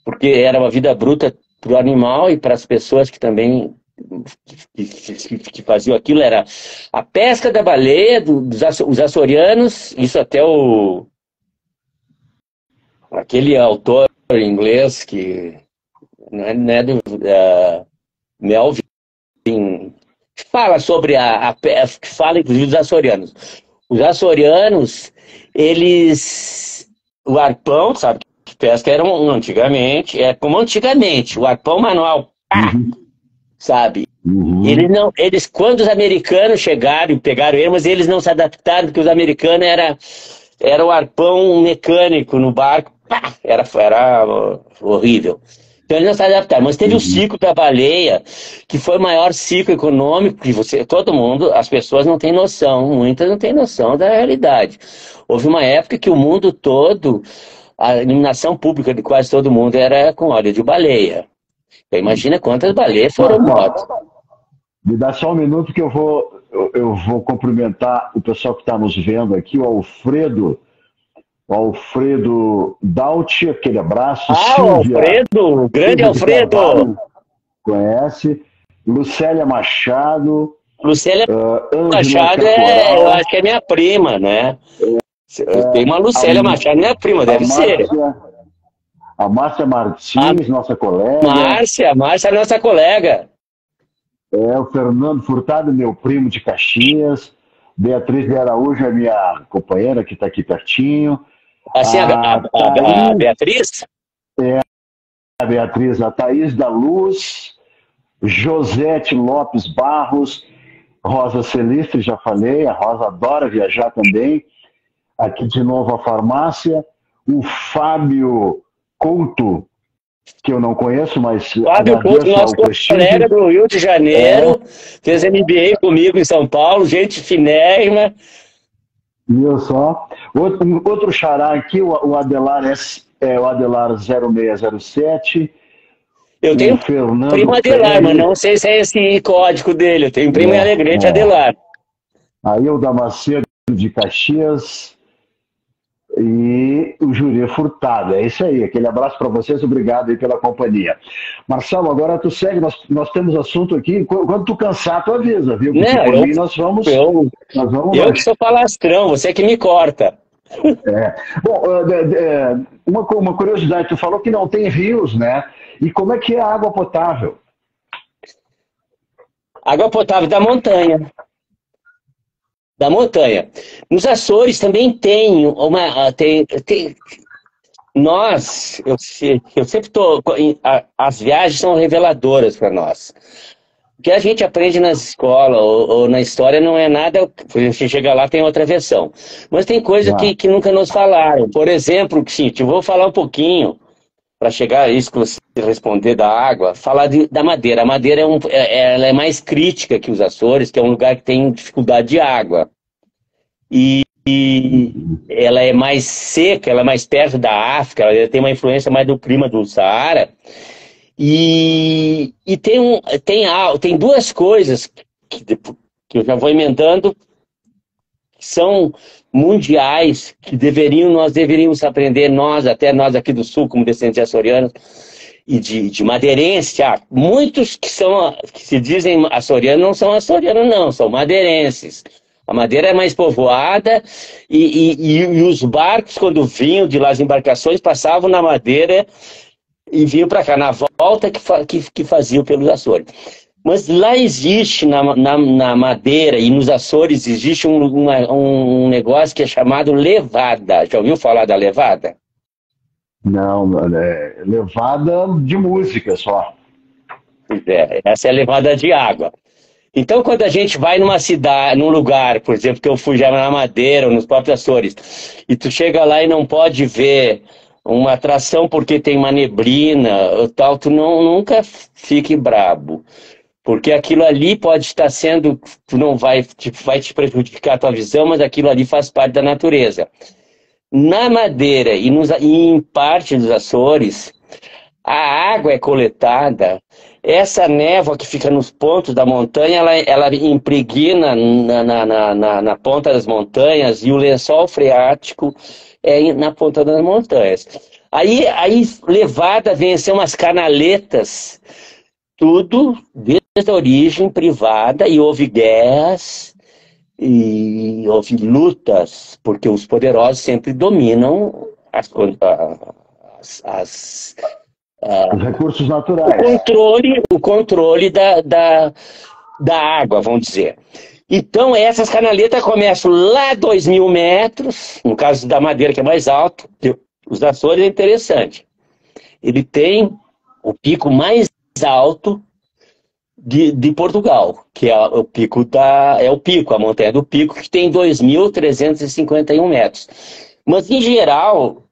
porque era uma vida bruta para o animal e para as pessoas que também que faziam aquilo. Era a pesca da baleia, os açorianos, isso até aquele autor inglês que não é do Melvin, fala sobre que fala inclusive dos açorianos. Os açorianos, o arpão, sabe, que pesca eram antigamente, como antigamente, o arpão manual, sabe? Eles, quando os americanos chegaram e pegaram eles, mas eles não se adaptaram, porque os americanos era o arpão mecânico no barco, era horrível. Então eles não se adaptaram, mas teve o ciclo da baleia, que foi o maior ciclo econômico, que todo mundo, as pessoas não têm noção, muitas não têm noção da realidade. Houve uma época que o mundo todo, a iluminação pública de quase todo mundo era com óleo de baleia. Então imagina quantas baleias foram mortas. Me dá só um minuto que eu vou cumprimentar o pessoal que está nos vendo aqui, o Alfredo Dauti, aquele abraço. Silvia, Alfredo, o grande Alfredo. Carvalho, conhece. Lucélia Machado. Lucélia Machado, eu acho que é minha prima, né? Tem uma Lucélia Machado, minha prima, deve ser. A Márcia Martins, nossa colega. Márcia é nossa colega. O Fernando Furtado, meu primo de Caxias. Beatriz de Araújo é minha companheira, que está aqui pertinho. Assim, a Beatriz? A Beatriz, a Thaís da Luz, Josete Lopes Barros, Rosa Celistre, já falei, a Rosa adora viajar também. Aqui de novo a farmácia, o Fábio Couto, que eu não conheço, mas Fábio Couto, nosso colega do Rio de Janeiro, fez MBA comigo em São Paulo, gente finérrima. Viu só? Outro xará aqui, o Adelar, o Adelar 0607. Eu tenho primo Adelar, mas não sei se é esse código dele. Eu tenho primo em Alegrete Adelar. Aí o Damasceno de Caxias e o Júlio Furtado. É isso aí. Aquele abraço para vocês. Obrigado aí pela companhia. Marcelo, agora tu segue. Nós temos assunto aqui. Quando tu cansar, tu avisa, viu? Porque por mim nós vamos... Eu que sou palastrão, você que me corta. Bom, uma curiosidade. Tu falou que não tem rios, né? E como é que é a água potável? Água potável da montanha. Da montanha. Nos Açores também tem eu sempre estou... As viagens são reveladoras para nós. O que a gente aprende nas escolas ou na história não é nada... Você chega lá, tem outra versão. Mas tem coisa que nunca nos falaram. Por exemplo, eu vou falar um pouquinho, para chegar a isso que você responder da água, falar da madeira. A madeira ela é mais crítica que os Açores, que é um lugar que tem dificuldade de água. E ela é mais seca, ela é mais perto da África, ela tem uma influência mais do clima do Saara. E tem duas coisas que eu já vou emendando, que são mundiais, que nós deveríamos aprender, até nós aqui do Sul, como descendentes açorianos, e de madeirense. Muitos que se dizem açorianos não são açorianos, não, são madeirenses. A Madeira é mais povoada e os barcos, quando vinham de lá, as embarcações, passavam na Madeira e vinham para cá, na volta que faziam pelos Açores. Mas lá existe, na Madeira e nos Açores, existe um negócio que é chamado levada. Já ouviu falar da levada? Não, é levada de música só. Essa é a levada de água. Então, quando a gente vai numa cidade, num lugar, por exemplo, que eu fui já na Madeira ou nos próprios Açores, e tu chega lá e não pode ver uma atração porque tem uma neblina ou tal, tu nunca fique brabo. Porque aquilo ali pode estar sendo, tu não vai te prejudicar a tua visão, mas aquilo ali faz parte da natureza. Na Madeira e em parte dos Açores, a água é coletada. Essa névoa que fica nos pontos da montanha, ela impregna na ponta das montanhas, e o lençol freático é na ponta das montanhas. Aí levada vem a ser umas canaletas, tudo desde a origem privada, e houve guerras, e houve lutas, porque os poderosos sempre dominam os recursos naturais. O controle da água, vamos dizer. Então, essas canaletas começam lá 2.000 metros, no caso da Madeira, que é mais alto. Os Açores é interessante. Ele tem o pico mais alto de Portugal, que é o pico a montanha do Pico, que tem 2.351 metros. Mas, em geral,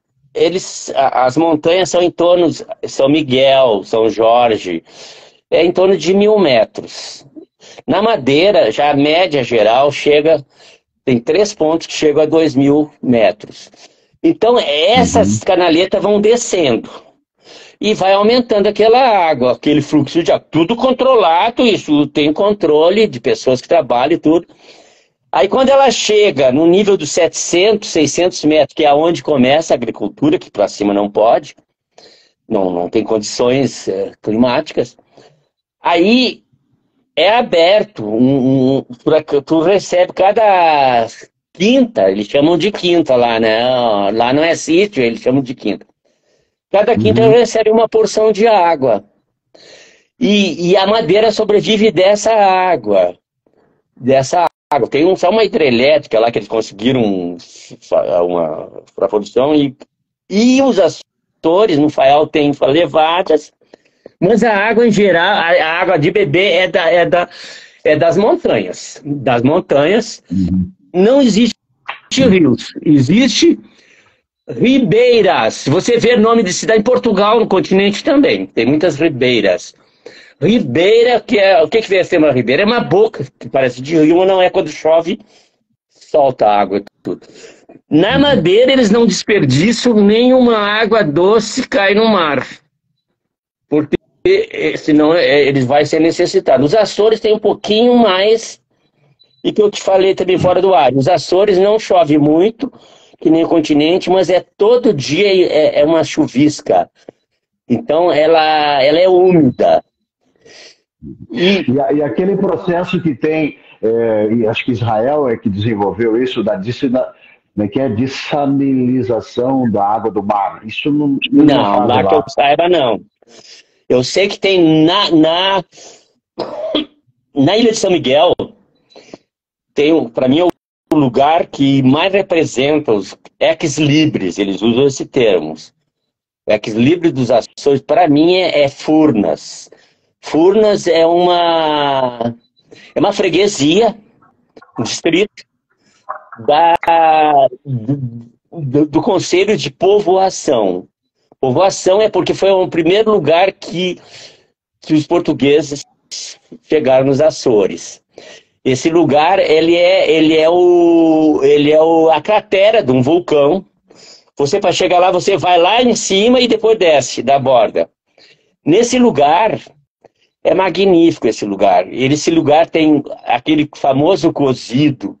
as montanhas são em torno de São Miguel, São Jorge, em torno de 1.000 metros. Na Madeira, já a média geral tem 3 pontos que chegam a 2.000 metros. Então, essas canaletas vão descendo e vai aumentando aquela água, aquele fluxo de água. Tudo controlado, isso tem controle de pessoas que trabalham e tudo. Aí quando ela chega no nível dos 700, 600 metros, que é onde começa a agricultura, que para cima não pode, não tem condições climáticas, aí é aberto, tu recebe cada quinta, eles chamam de quinta lá, né? Lá não é sítio, eles chamam de quinta. Cada quinta recebe uma porção de água. E a Madeira sobrevive dessa água. Tem só uma hidrelétrica lá que eles conseguiram para produção. E os Açores, no Faial, tem levadas. Mas a água em geral, a água de beber é das montanhas. Das montanhas. Não existe rios. Existe ribeiras. Se você ver nome de cidade, em Portugal, no continente também, tem muitas ribeiras. Ribeira, o que vem a ser uma ribeira? É uma boca que parece de rio, mas não é. Quando chove, solta água e tudo. Na Madeira, eles não desperdiçam nenhuma água doce cai no mar, porque senão eles vão ser necessitados. Os Açores têm um pouquinho mais, e que eu te falei também fora do ar. Os Açores não chove muito, que nem o continente, mas todo dia é uma chuvisca. Então, ela é úmida. E aquele processo que tem, e acho que Israel é que desenvolveu isso, que é dessalinização da água do mar. Isso não lá que eu saiba, não. Eu sei que tem na Ilha de São Miguel, para mim, o lugar que mais representa os ex-libris, eles usam esse termo. Ex-libris dos Açores, para mim, é Furnas. Furnas é uma freguesia, um distrito do Conselho de Povoação. Povoação é porque foi o primeiro lugar que os portugueses chegaram nos Açores. Esse lugar, ele é a cratera de um vulcão. Você, para chegar lá, você vai lá em cima e depois desce da borda. Nesse lugar, é magnífico esse lugar. Esse lugar tem aquele famoso cozido,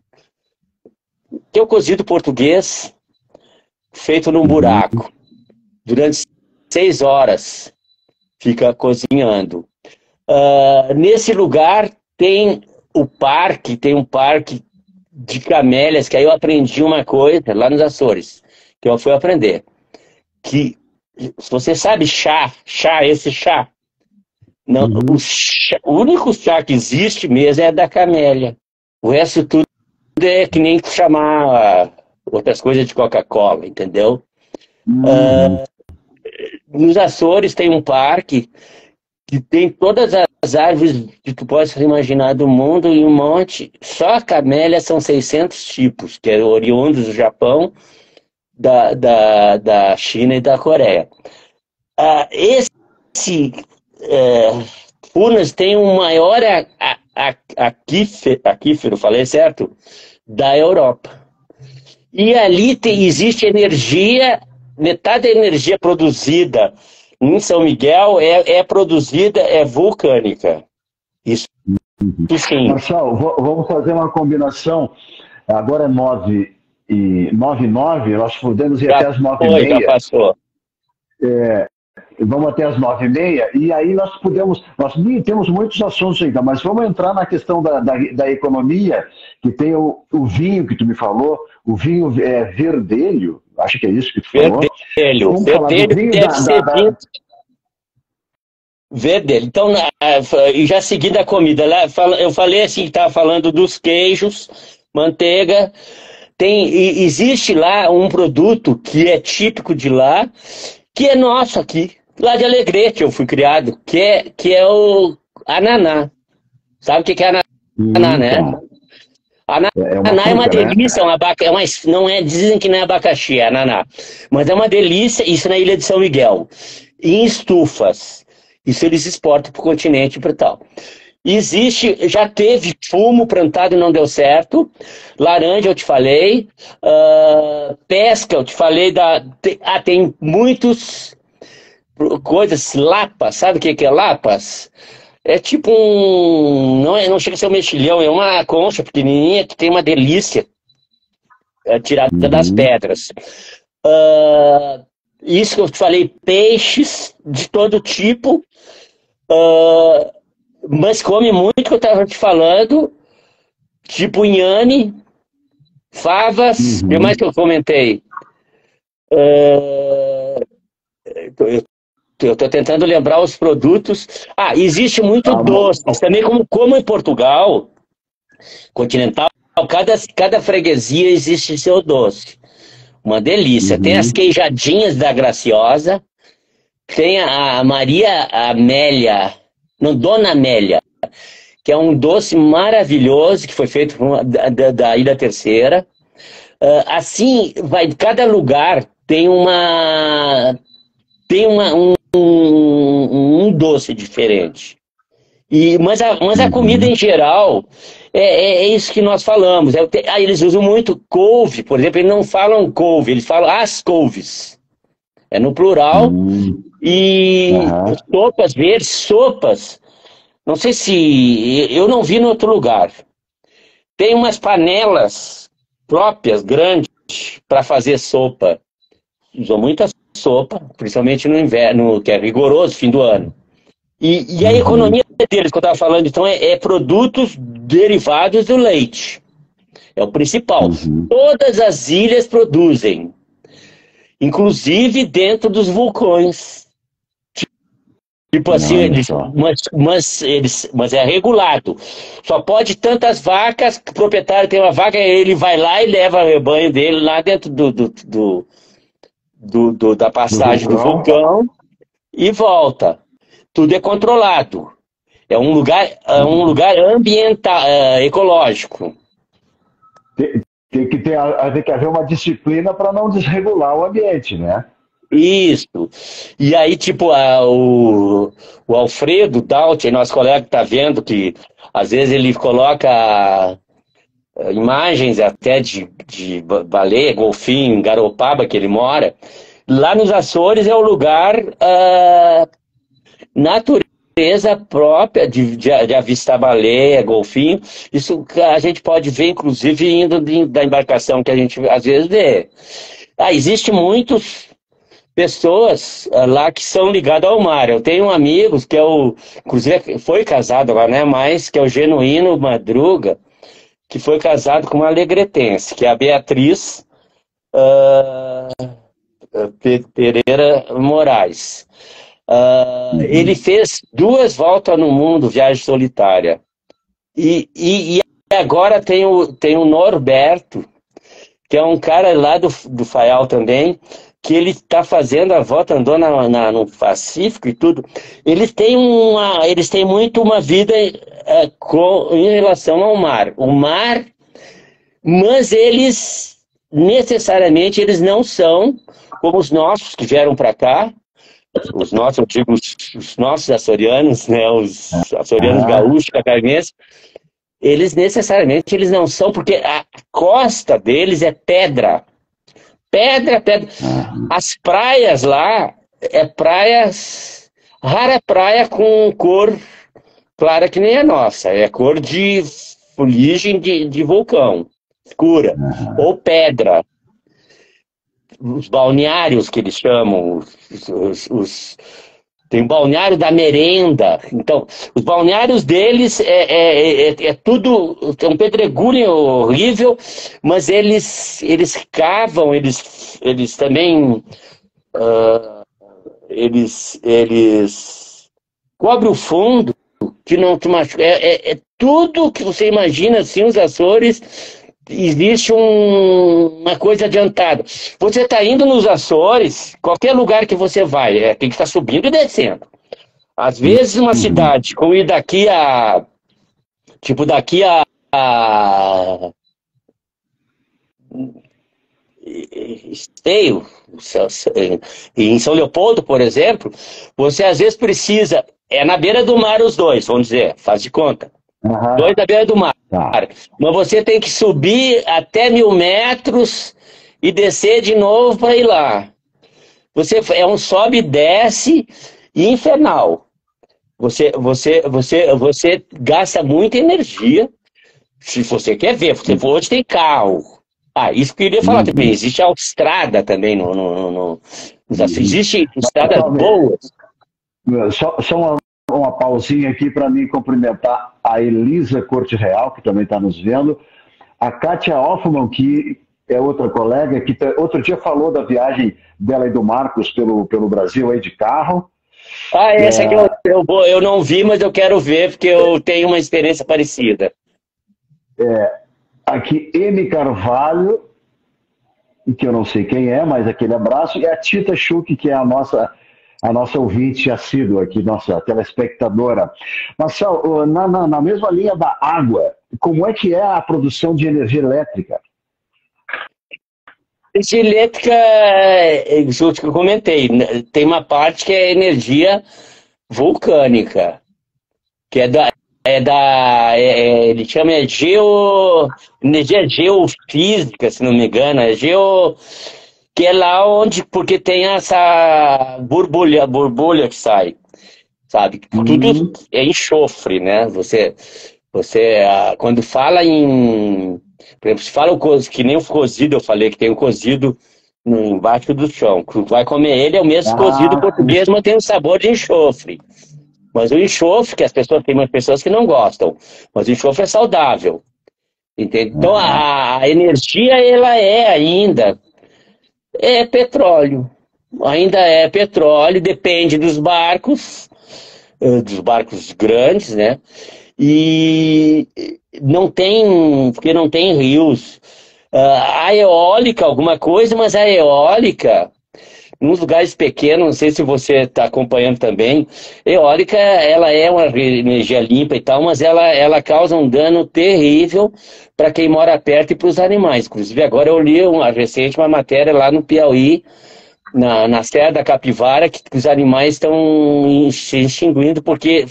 que é o cozido português, feito num buraco. Durante 6 horas fica cozinhando. Nesse lugar tem tem um parque de camélias, que aí eu aprendi uma coisa lá nos Açores, que eu fui aprender. Que, se você sabe esse chá, não, o único chá que existe mesmo é da camélia. O resto tudo é que nem chamar outras coisas de Coca-Cola, entendeu? Nos Açores tem um parque que tem todas as árvores que tu possa imaginar do mundo e um monte. Só a camélia são 600 tipos, que é oriundos do Japão, da China e da Coreia. Esse Furnas tem o maior aquífero, falei certo? Da Europa. E ali existe energia, metade da energia produzida em São Miguel é produzida, é vulcânica. Isso sim. Marcelo, vamos fazer uma combinação. Agora é 9h09, nós podemos ir até as 9h30. Já passou. Vamos até as 9h30, e aí nós temos muitos assuntos ainda, mas vamos entrar na questão da economia, que tem o vinho que tu me falou, o vinho verdelho, acho que é isso que tu falou. Verdelho deve ser vinho. Verdelho. Então, e já seguindo a comida, lá, eu falei assim, que estava falando dos queijos, manteiga. Existe lá um produto que é típico de lá, que é nosso aqui, lá de Alegrete eu fui criado, que é o ananá. Sabe o que é ananá, né? Ananá é uma delícia, né? Não é, dizem que não é abacaxi, é ananá. Mas é uma delícia, isso na Ilha de São Miguel. Em estufas. Isso eles exportam para o continente e para tal. Já teve fumo plantado e não deu certo. Laranja, eu te falei. Pesca, eu te falei. Tem muitos coisas, lapas. Sabe o que é lapas? É tipo não chega a ser um mexilhão, é uma concha pequenininha que tem uma delícia tirada das pedras. Isso que eu te falei, peixes de todo tipo. Mas come muito, que eu estava te falando, tipo inhame, favas, o que mais que eu comentei? Eu estou tentando lembrar os produtos. Existe muito doce, mas também como em Portugal, continental, cada freguesia existe seu doce. Uma delícia. Tem as queijadinhas da Graciosa, tem a Maria Amélia, não, Dona Amélia, que é um doce maravilhoso, que foi feito da Ilha Terceira. Assim, cada lugar tem um doce diferente. Mas a comida em geral é isso que nós falamos. Eles usam muito couve, por exemplo, eles não falam couve, eles falam as couves. É no plural. E sopas verdes, sopas. Não sei se... Eu não vi em outro lugar. Tem umas panelas próprias, grandes, para fazer sopa. Usam muita sopa, principalmente no inverno, que é rigoroso, fim do ano. E a economia deles, que eu estava falando, então, é produtos derivados do leite. É o principal. Todas as ilhas produzem, inclusive dentro dos vulcões. Tipo assim, mas é regulado. Só pode tantas vacas, que o proprietário tem uma vaca, ele vai lá e leva o rebanho dele lá dentro da passagem do vulcão e volta. Tudo é controlado. É um lugar ambiental, ecológico. Tem que haver uma disciplina para não desregular o ambiente, né? Isso. E aí, tipo, o Alfredo Daut, nosso colega que está vendo, que às vezes ele coloca imagens até de baleia, golfinho, Garopaba, que ele mora. Lá nos Açores é o lugar natureza própria de avistar baleia, golfinho. Isso a gente pode ver, inclusive, indo da embarcação que a gente às vezes vê. Existe muitas pessoas lá que são ligadas ao mar. Eu tenho um amigo que inclusive foi casado lá, né? Mas que é o Genuíno Madruga, que foi casado com uma alegretense, que é a Beatriz Pereira Moraes. Ele fez 2 voltas no mundo, viagem solitária. E agora tem o Norberto, que é um cara lá do Faial também, que ele está fazendo a volta, andou no Pacífico e tudo. Eles têm muito uma vida em relação ao mar. O mar, mas eles, necessariamente, eles não são como os nossos que vieram para cá. Os nossos, eu digo, os nossos açorianos, né? Os açorianos gaúchos, catarinenses. Eles necessariamente eles não são, porque a costa deles é pedra. Pedra. As praias lá rara praia com cor clara que nem a nossa. É cor de fuligem de vulcão, escura, ou pedra. Os balneários que eles chamam, tem o balneário da Merenda. Então, os balneários deles é tudo, é um pedregulho horrível, mas eles cavam, eles também eles cobrem o fundo que não te machuca. É tudo que você imagina assim, os Açores. Existe uma coisa adiantada. Você está indo nos Açores, qualquer lugar que você vai, tem que estar subindo e descendo. Às vezes uma cidade, como ir daqui a Esteio, em São Leopoldo, por exemplo, você às vezes precisa, na beira do mar os dois, vamos dizer, faz de conta. 2 na beira do mar. Mas você tem que subir até 1000 metros e descer de novo para ir lá. É um sobe e desce infernal. Você gasta muita energia. Se você quer ver, hoje tem carro. Isso que eu queria falar também. Existe a estrada também existe estradas boas. Só uma pausinha aqui para mim cumprimentar a Elisa Corte Real, que também está nos vendo, a Kátia Hoffman, que é outra colega, que outro dia falou da viagem dela e do Marcos pelo Brasil aí de carro. Essa aqui eu não vi, mas eu quero ver, porque eu tenho uma experiência parecida. Aqui, M. Carvalho, que eu não sei quem é, mas aquele abraço, e a Tita Schuch, que é a nossa ouvinte assídua aqui, nossa telespectadora. Marcelo, na mesma linha da água, como é que é a produção de energia elétrica? Energia elétrica, isso que eu comentei, tem uma parte que é energia vulcânica, que ele chama energia geofísica, se não me engano, que é lá porque tem essa borbulha que sai, sabe? Tudo é enxofre, né? Você quando fala por exemplo, se fala que nem o cozido, eu falei que tem o cozido embaixo do chão, que vai comer ele é o mesmo cozido português, mas tem um sabor de enxofre. Mas o enxofre, tem umas pessoas que não gostam, mas o enxofre é saudável. Entende? Então a energia, ela ainda é petróleo. Ainda é petróleo, depende dos barcos grandes, né? E porque não tem rios. A eólica, alguma coisa, mas a eólica, nos lugares pequenos, não sei se você está acompanhando também, eólica, ela é uma energia limpa e tal, mas ela causa um dano terrível para quem mora perto e para os animais. Inclusive, agora eu li recente uma matéria lá no Piauí, na Serra da Capivara, que os animais estão se extinguindo porque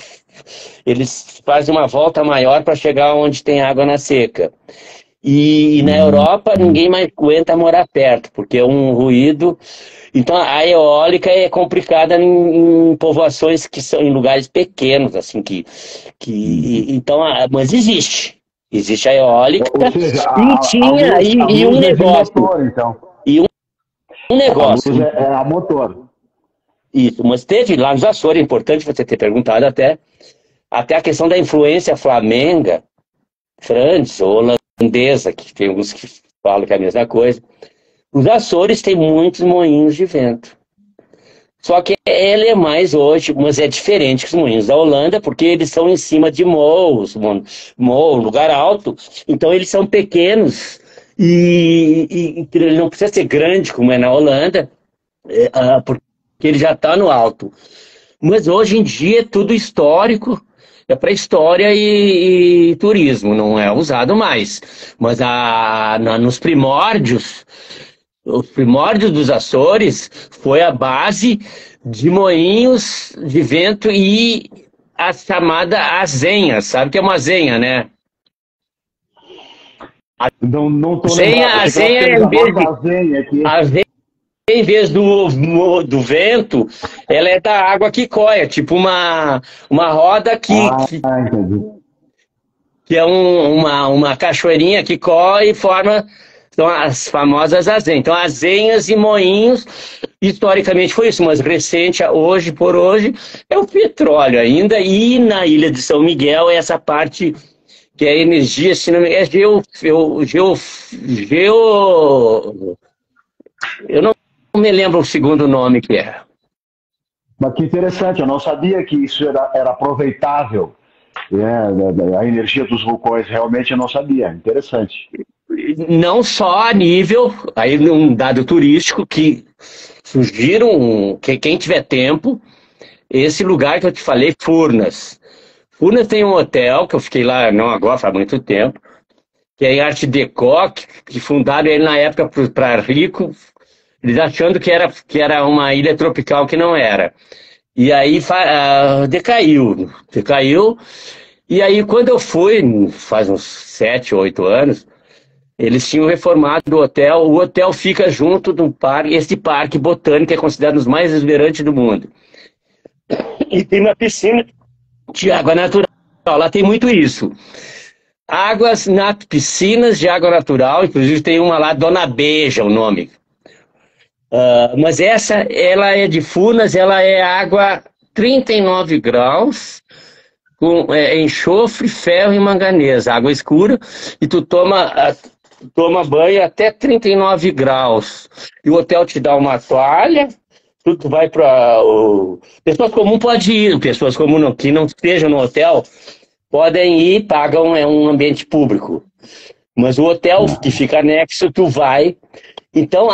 eles fazem uma volta maior para chegar onde tem água na seca. E na Europa ninguém mais aguenta morar perto, porque é um ruído. Então a eólica é complicada em povoações que são em lugares pequenos, assim, então, mas existe. Existe a eólica Ou seja, e tinha a e um luz é de negócio. motor, então. E um A luz negócio. é a motor. Isso, mas teve lá nos Açores, é importante você ter perguntado até a questão da influência flamenga, Franz, ou holandesa, que tem alguns que falam que é a mesma coisa. Os Açores têm muitos moinhos de vento. Só que ele é mais hoje, mas é diferente que os moinhos da Holanda, porque eles são em cima de morros, lugar alto. Então eles são pequenos e ele não precisa ser grande como é na Holanda, porque ele já está no alto. Mas hoje em dia é tudo histórico, é para história e turismo, não é usado mais. Mas nos primórdios, os primórdios dos Açores foi a base de moinhos de vento e a chamada azenha. Sabe o que é uma azenha, né? Não tô lembrado. Azenha é em vez do vento, ela é da água que coia, tipo uma roda que é uma cachoeirinha que corre e forma. São as famosas azenhas. Então, azenhas e moinhos, historicamente foi isso, mas recente, hoje por hoje, é o petróleo ainda. E na Ilha de São Miguel, essa parte que é energia, se não me engano, eu não me lembro o segundo nome que é. Mas que interessante, eu não sabia que isso era aproveitável. A energia dos vulcões, realmente eu não sabia. Interessante. Não só a nível, aí um dado turístico que surgiram, que quem tiver tempo, esse lugar que eu te falei, Furnas. Furnas tem um hotel, que eu fiquei lá, não agora, faz muito tempo, que é em Art Deco, que fundaram ele na época para rico, eles achando que era uma ilha tropical, que não era. E aí decaiu. E aí quando eu fui, faz uns 7, 8 anos, eles tinham reformado o hotel fica junto de um parque, esse parque botânico é considerado um dos mais exuberantes do mundo. E tem uma piscina de água natural, lá tem muito isso. Piscinas de água natural, inclusive tem uma lá, Dona Beija, o nome. Mas ela é de Furnas, ela é água 39 graus, com enxofre, ferro e manganesa, água escura, e tu toma banho até 39 graus. E o hotel te dá uma toalha, tu vai para... Pessoas comuns podem ir, pessoas comuns que não estejam no hotel, podem ir, pagam, é um ambiente público. Mas o hotel que fica anexo, tu vai. Então,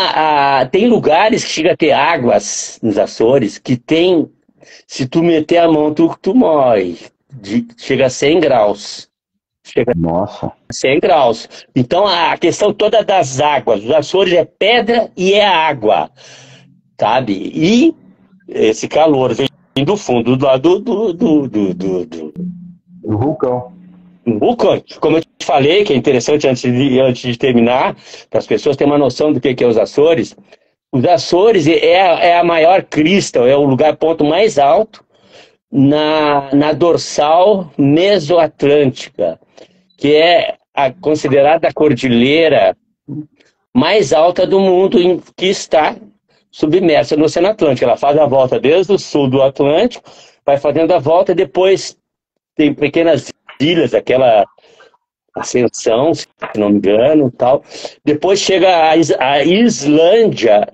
tem lugares que chega a ter águas nos Açores que tem, se tu meter a mão, tu morre. Chega a 100 graus. Nossa. 100 graus. Então, a questão toda das águas, os Açores é pedra e é água, sabe? E esse calor vem do fundo do lado do vulcão. Vulcão. Como eu te falei, que é interessante antes de terminar, para as pessoas terem uma noção do que é os Açores. Os Açores é a maior crista, é o ponto mais alto na dorsal mesoatlântica, que é considerada a cordilheira mais alta do mundo, que está submersa no Oceano Atlântico. Ela faz a volta desde o sul do Atlântico, vai fazendo a volta, depois tem pequenas ilhas, aquela Ascensão, se não me engano, tal. Depois chega a Islândia,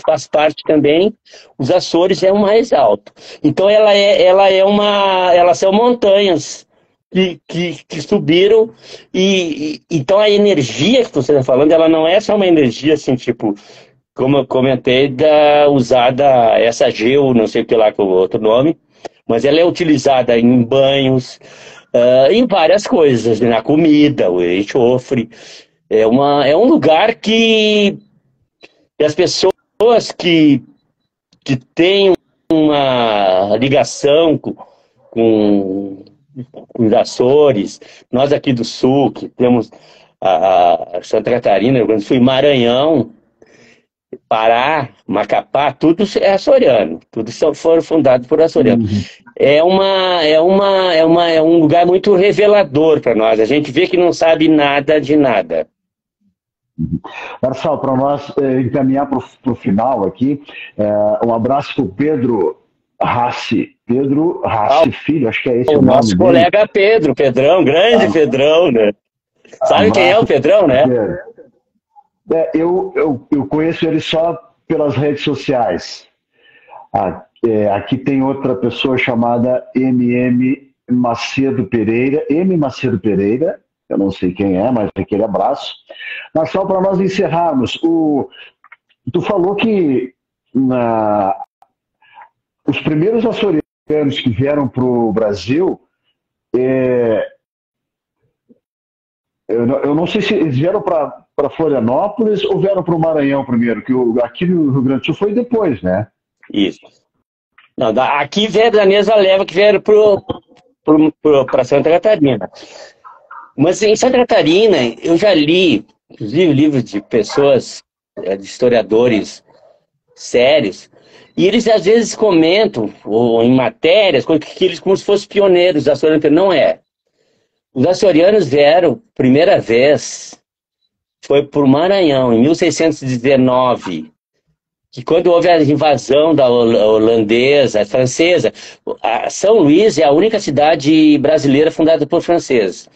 faz parte também. Os Açores é o mais alto. Então elas são montanhas que subiram então a energia que você está falando, ela não é só uma energia assim, tipo, como eu comentei, usada essa geo, não sei o que lá com o outro nome, mas ela é utilizada em banhos, em várias coisas, na comida, o enxofre. É um lugar que as pessoas que têm uma ligação com os Açores, nós aqui do Sul, que temos a Santa Catarina, Rio Grande do Sul, Maranhão, Pará, Macapá, tudo é açoriano, tudo foram fundados por açorianos. Uhum. É um lugar muito revelador para nós. A gente vê que não sabe nada de nada. Marçal, para nós encaminhar para o final aqui, um abraço para o Pedro Rassi. Pedro Rassi Filho, acho que é esse o nome nosso dele. Colega Pedro, Pedrão, grande Pedrão, né? Sabe quem é o Pedrão, né? Eu conheço ele só pelas redes sociais. Aqui tem outra pessoa chamada M Macedo Pereira. Eu não sei quem é, mas aquele abraço. Marçal, para nós encerrarmos, tu falou que os primeiros açorianos que vieram para o Brasil, eu não sei se eles vieram para Florianópolis ou vieram para o Maranhão primeiro, que aqui no Rio Grande do Sul foi depois, né? Isso. Não, aqui vieram da mesma leva que vieram para Santa Catarina. Mas em Santa Catarina, eu já li, inclusive, livros de pessoas, de historiadores sérios, e eles às vezes comentam, ou em matérias, que eles como se fossem pioneiros açorianos. Não é. Os açorianos vieram, primeira vez, foi por Maranhão, em 1619, que quando houve a invasão da holandesa, francesa, São Luís é a única cidade brasileira fundada por franceses.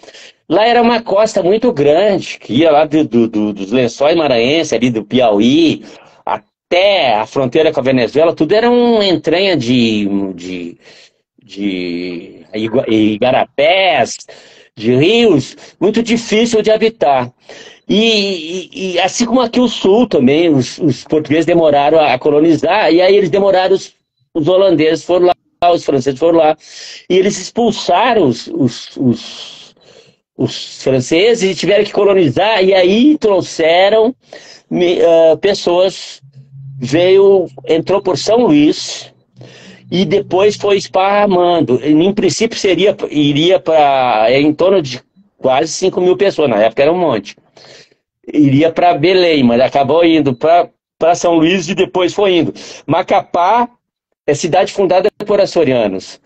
Lá era uma costa muito grande, que ia lá dos Lençóis Maranhenses, ali do Piauí, até a fronteira com a Venezuela, tudo era uma entranha de igarapés, de rios, muito difícil de habitar. E assim como aqui o sul também, os portugueses demoraram a colonizar, e aí eles demoraram, os holandeses foram lá, os franceses foram lá, e eles expulsaram os franceses e tiveram que colonizar, e aí trouxeram pessoas, entrou por São Luís, e depois foi esparramando. Em princípio iria para em torno de quase 5.000 pessoas, na época era um monte. Iria para Belém, mas acabou indo para São Luís e depois foi indo. Macapá é cidade fundada por açorianos.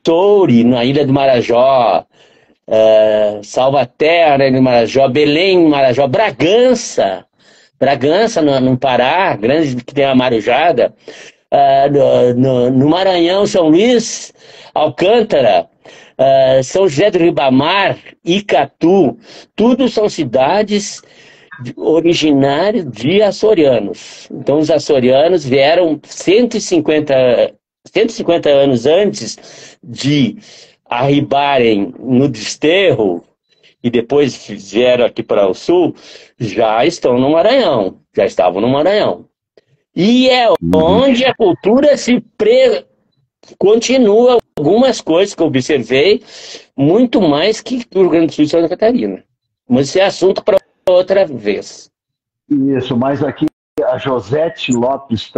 Toure, na Ilha do Marajó, Salvaterra, na Ilha do Marajó, Belém, Marajó, Bragança, no Pará, grande que tem a Marujada, no Maranhão, São Luís, Alcântara, São José do Ribamar, Icatu, tudo são cidades originárias de açorianos. Então os açorianos vieram 150 anos antes de arribarem no Desterro e depois vieram aqui para o sul, já estavam no Maranhão. E é onde a cultura continua. Algumas coisas que eu observei, muito mais que o Rio Grande do Sul e Santa Catarina. Mas esse é assunto para outra vez. Isso, mas aqui a Josete Lopes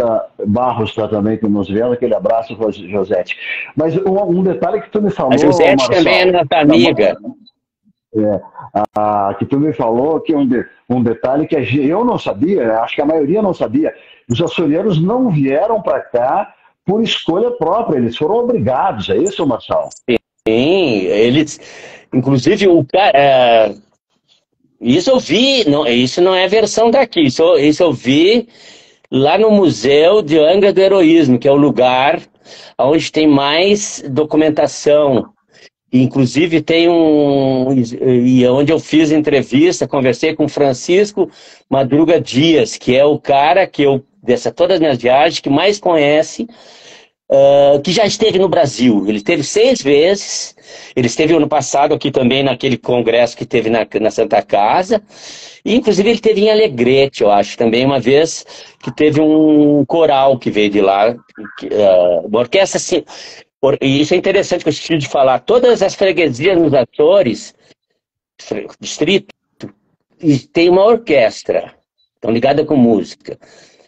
Barros está também que nos vendo. Aquele abraço, Josete. Mas um detalhe que tu me falou... A Josete Marçal, também é nossa amiga. Que tu me falou que um detalhe que eu não sabia, acho que a maioria não sabia. Os açorianos não vieram para cá por escolha própria, eles foram obrigados, é isso, Marçal? Sim, eles, inclusive, isso eu vi, isso não é versão daqui, isso eu vi lá no Museu de Angra do Heroísmo, que é o lugar onde tem mais documentação. Inclusive tem onde eu fiz entrevista, conversei com Francisco Madruga Dias, que é o cara que todas as minhas viagens, que mais conhece, que já esteve no Brasil. Ele esteve 6 vezes, ele esteve ano passado aqui também naquele congresso que teve na Santa Casa, e inclusive ele esteve em Alegrete, eu acho, também uma vez, que teve um coral que veio de lá, uma orquestra assim. E isso é interessante que eu esqueci de falar. Todas as freguesias nos Açores, distrito, tem uma orquestra, estão ligadas com música.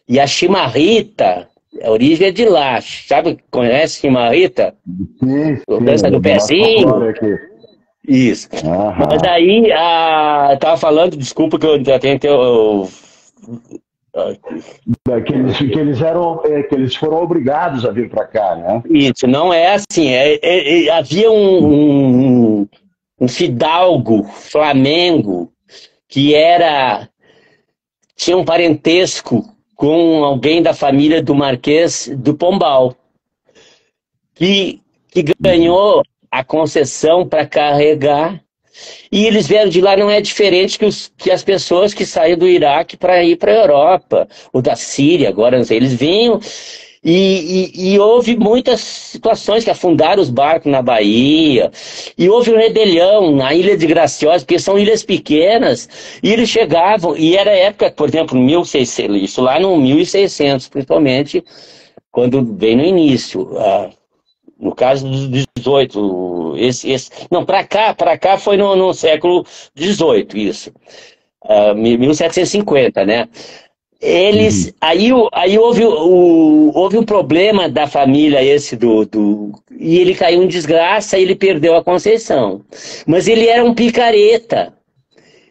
E a chimarrita, a origem é de lá. Sabe, conhece chimarrita? Sim, Dança do pezinho. Isso. Mas daí, eu estava falando, desculpa que eu já tenho que que eles foram obrigados a vir para cá, né? Isso, não é assim. Havia um fidalgo Flamengo que tinha um parentesco com alguém da família do Marquês do Pombal, que ganhou a concessão para carregar. E eles vieram de lá, não é diferente que as pessoas que saíram do Iraque para ir para a Europa, ou da Síria, agora não sei. Eles vinham e houve muitas situações que afundaram os barcos na Bahia, e houve uma rebelião na Ilha de Graciosa, porque são ilhas pequenas, e eles chegavam, e era época, por exemplo, 1600, isso lá no 1600, principalmente, quando veio no início. No caso dos 18, não, para cá foi no século 18, isso, 1750, né? Eles, aí houve um problema da família e ele caiu em desgraça e ele perdeu a Conceição. Mas ele era um picareta.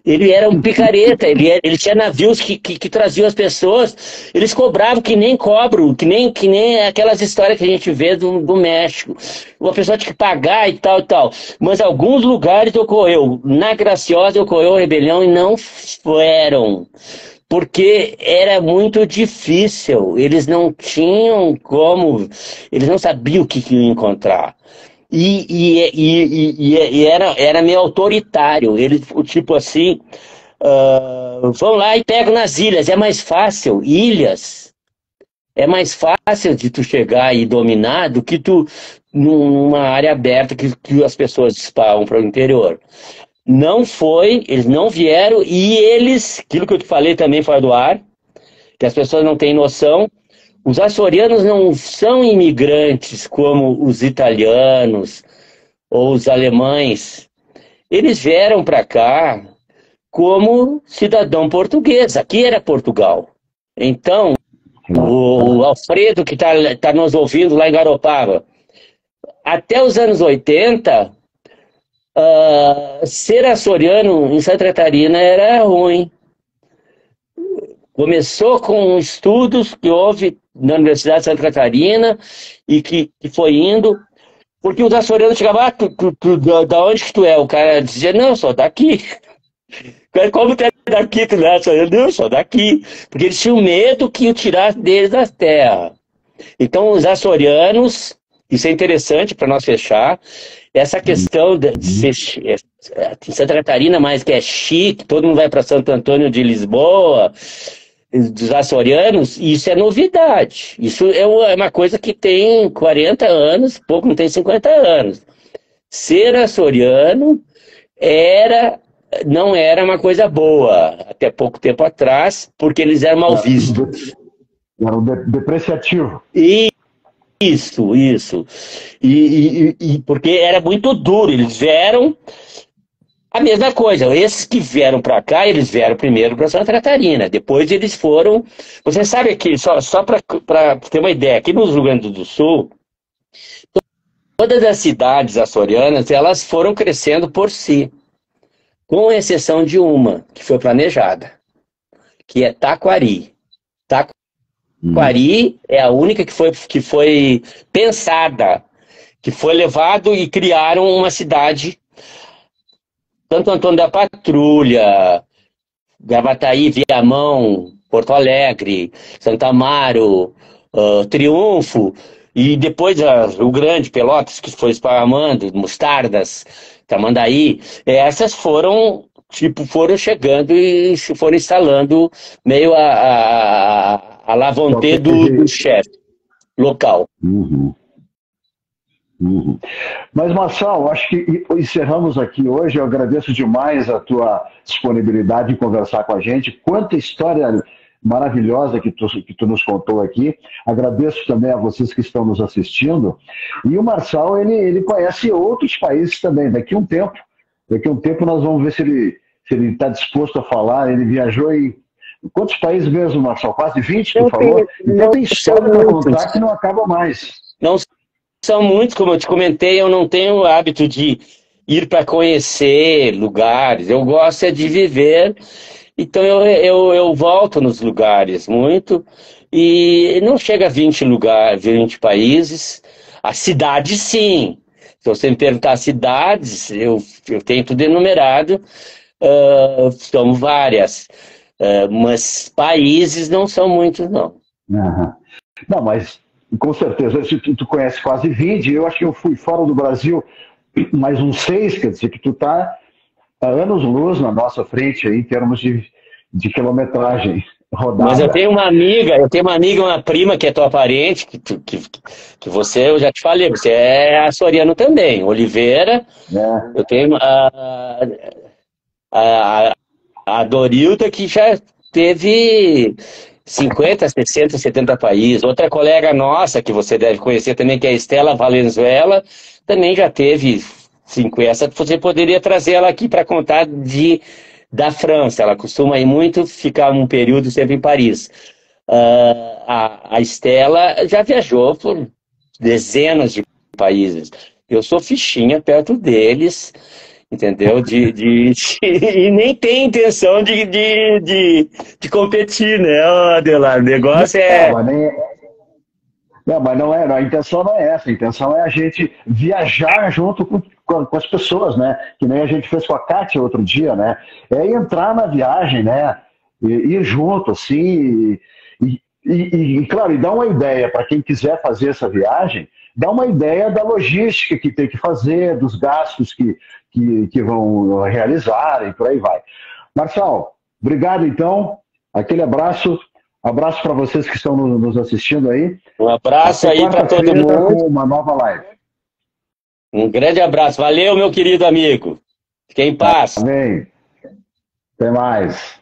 Ele tinha navios que traziam as pessoas, eles cobravam que nem cobro, que nem aquelas histórias que a gente vê do México. Uma pessoa tinha que pagar e tal, e tal. Mas alguns lugares ocorreu, na Graciosa ocorreu a rebelião e não foram. Porque era muito difícil, eles não tinham como, eles não sabiam o que iam encontrar. E era meio autoritário, eles, tipo assim, vão lá e pegam nas ilhas, é mais fácil, ilhas, é mais fácil de tu chegar e dominar do que tu, numa área aberta que as pessoas disparam para o interior. Não foi, eles não vieram, e eles, aquilo que eu te falei também fora do ar, que as pessoas não têm noção, os açorianos não são imigrantes como os italianos ou os alemães. Eles vieram para cá como cidadão português, aqui era Portugal. Então, o Alfredo, que tá nos ouvindo lá em Garopaba, até os anos 80... ser açoriano em Santa Catarina era ruim. Começou com estudos que houve na Universidade de Santa Catarina e que foi indo, porque os açorianos chegavam, da onde que tu é? O cara dizia, não, eu sou daqui. Como tu é daqui, tu não é açoriano? Não, eu sou daqui. Porque eles tinham medo que eu tirasse deles da terra. Então, os açorianos, isso é interessante para nós fechar, essa questão de ser Santa Catarina, mas que é chique, todo mundo vai para Santo Antônio de Lisboa, dos açorianos, isso é novidade. Isso é uma coisa que tem 40 anos, pouco não tem 50 anos. Ser açoriano não era uma coisa boa, até pouco tempo atrás, porque eles eram mal vistos. Era um depreciativo. Isso. E porque era muito duro. Eles vieram a mesma coisa. Esses que vieram para cá, eles vieram primeiro para Santa Catarina. Depois eles foram. Você sabe que, só para ter uma ideia, aqui no Rio Grande do Sul, todas as cidades açorianas, elas foram crescendo por si, com exceção de uma, que foi planejada, que é Taquari. Taquari é a única que foi pensada, que foi levado e criaram uma cidade, Santo Antônio da Patrulha, Gravataí, Viamão, Porto Alegre, Santa Amaro, Triunfo, e depois Rio Grande, Pelotas, que foi esparramando, Mostardas, Tamandaí, essas foram chegando e se foram instalando meio a la vontade do chefe local. Mas, Marçal, acho que encerramos aqui hoje. Eu agradeço demais a tua disponibilidade em conversar com a gente. Quanta história maravilhosa que tu nos contou aqui. Agradeço também a vocês que estão nos assistindo. E o Marçal, ele conhece outros países também. Daqui a um tempo nós vamos ver se ele está disposto a falar. Ele viajou em quantos países mesmo, Marçal? Quase 20, tu falou? Então tem história para contar que não acaba mais. Não são muitos, como eu te comentei, eu não tenho o hábito de ir para conhecer lugares. Eu gosto é de viver, então eu volto nos lugares muito, e não chega a 20 lugares, 20 países. A cidade, sim. Se você me perguntar cidades, eu tenho tudo enumerado, são várias, mas países não são muitos, não. Aham. Não, mas com certeza, se tu conhece quase 20, eu acho que eu fui fora do Brasil mais uns 6, quer dizer que tu está a anos-luz na nossa frente aí, em termos de quilometragem Mas rodada. eu tenho uma amiga, uma prima que é tua parente, que você, eu já te falei, você é açoriano também, Oliveira. Né? Eu tenho a, a Dorilda, que já teve 50, 60, 70 países. Outra colega nossa, que você deve conhecer também, que é a Estela Valenzuela, também já teve 50. Você poderia trazer ela aqui para contar da França. Ela costuma ir muito, ficar um período sempre em Paris. A Estela já viajou por dezenas de países. Eu sou fichinha perto deles, entendeu? E nem tem intenção de competir, né, Adelar? O negócio É, é. mas não, mas não é, a intenção não é essa, a intenção é a gente viajar junto com as pessoas, né? Que nem a gente fez com a Kátia outro dia, né? É entrar na viagem, né? Ir junto, assim, claro, e dar uma ideia para quem quiser fazer essa viagem, dar uma ideia da logística que tem que fazer, dos gastos que vão realizar e por aí vai. Marçal, obrigado então, aquele abraço. Abraço para vocês que estão nos assistindo aí. Um abraço Até aí para todo quarta-feira mundo. com uma nova live. Um grande abraço. Valeu, meu querido amigo. Fique em paz. Amém. Até mais.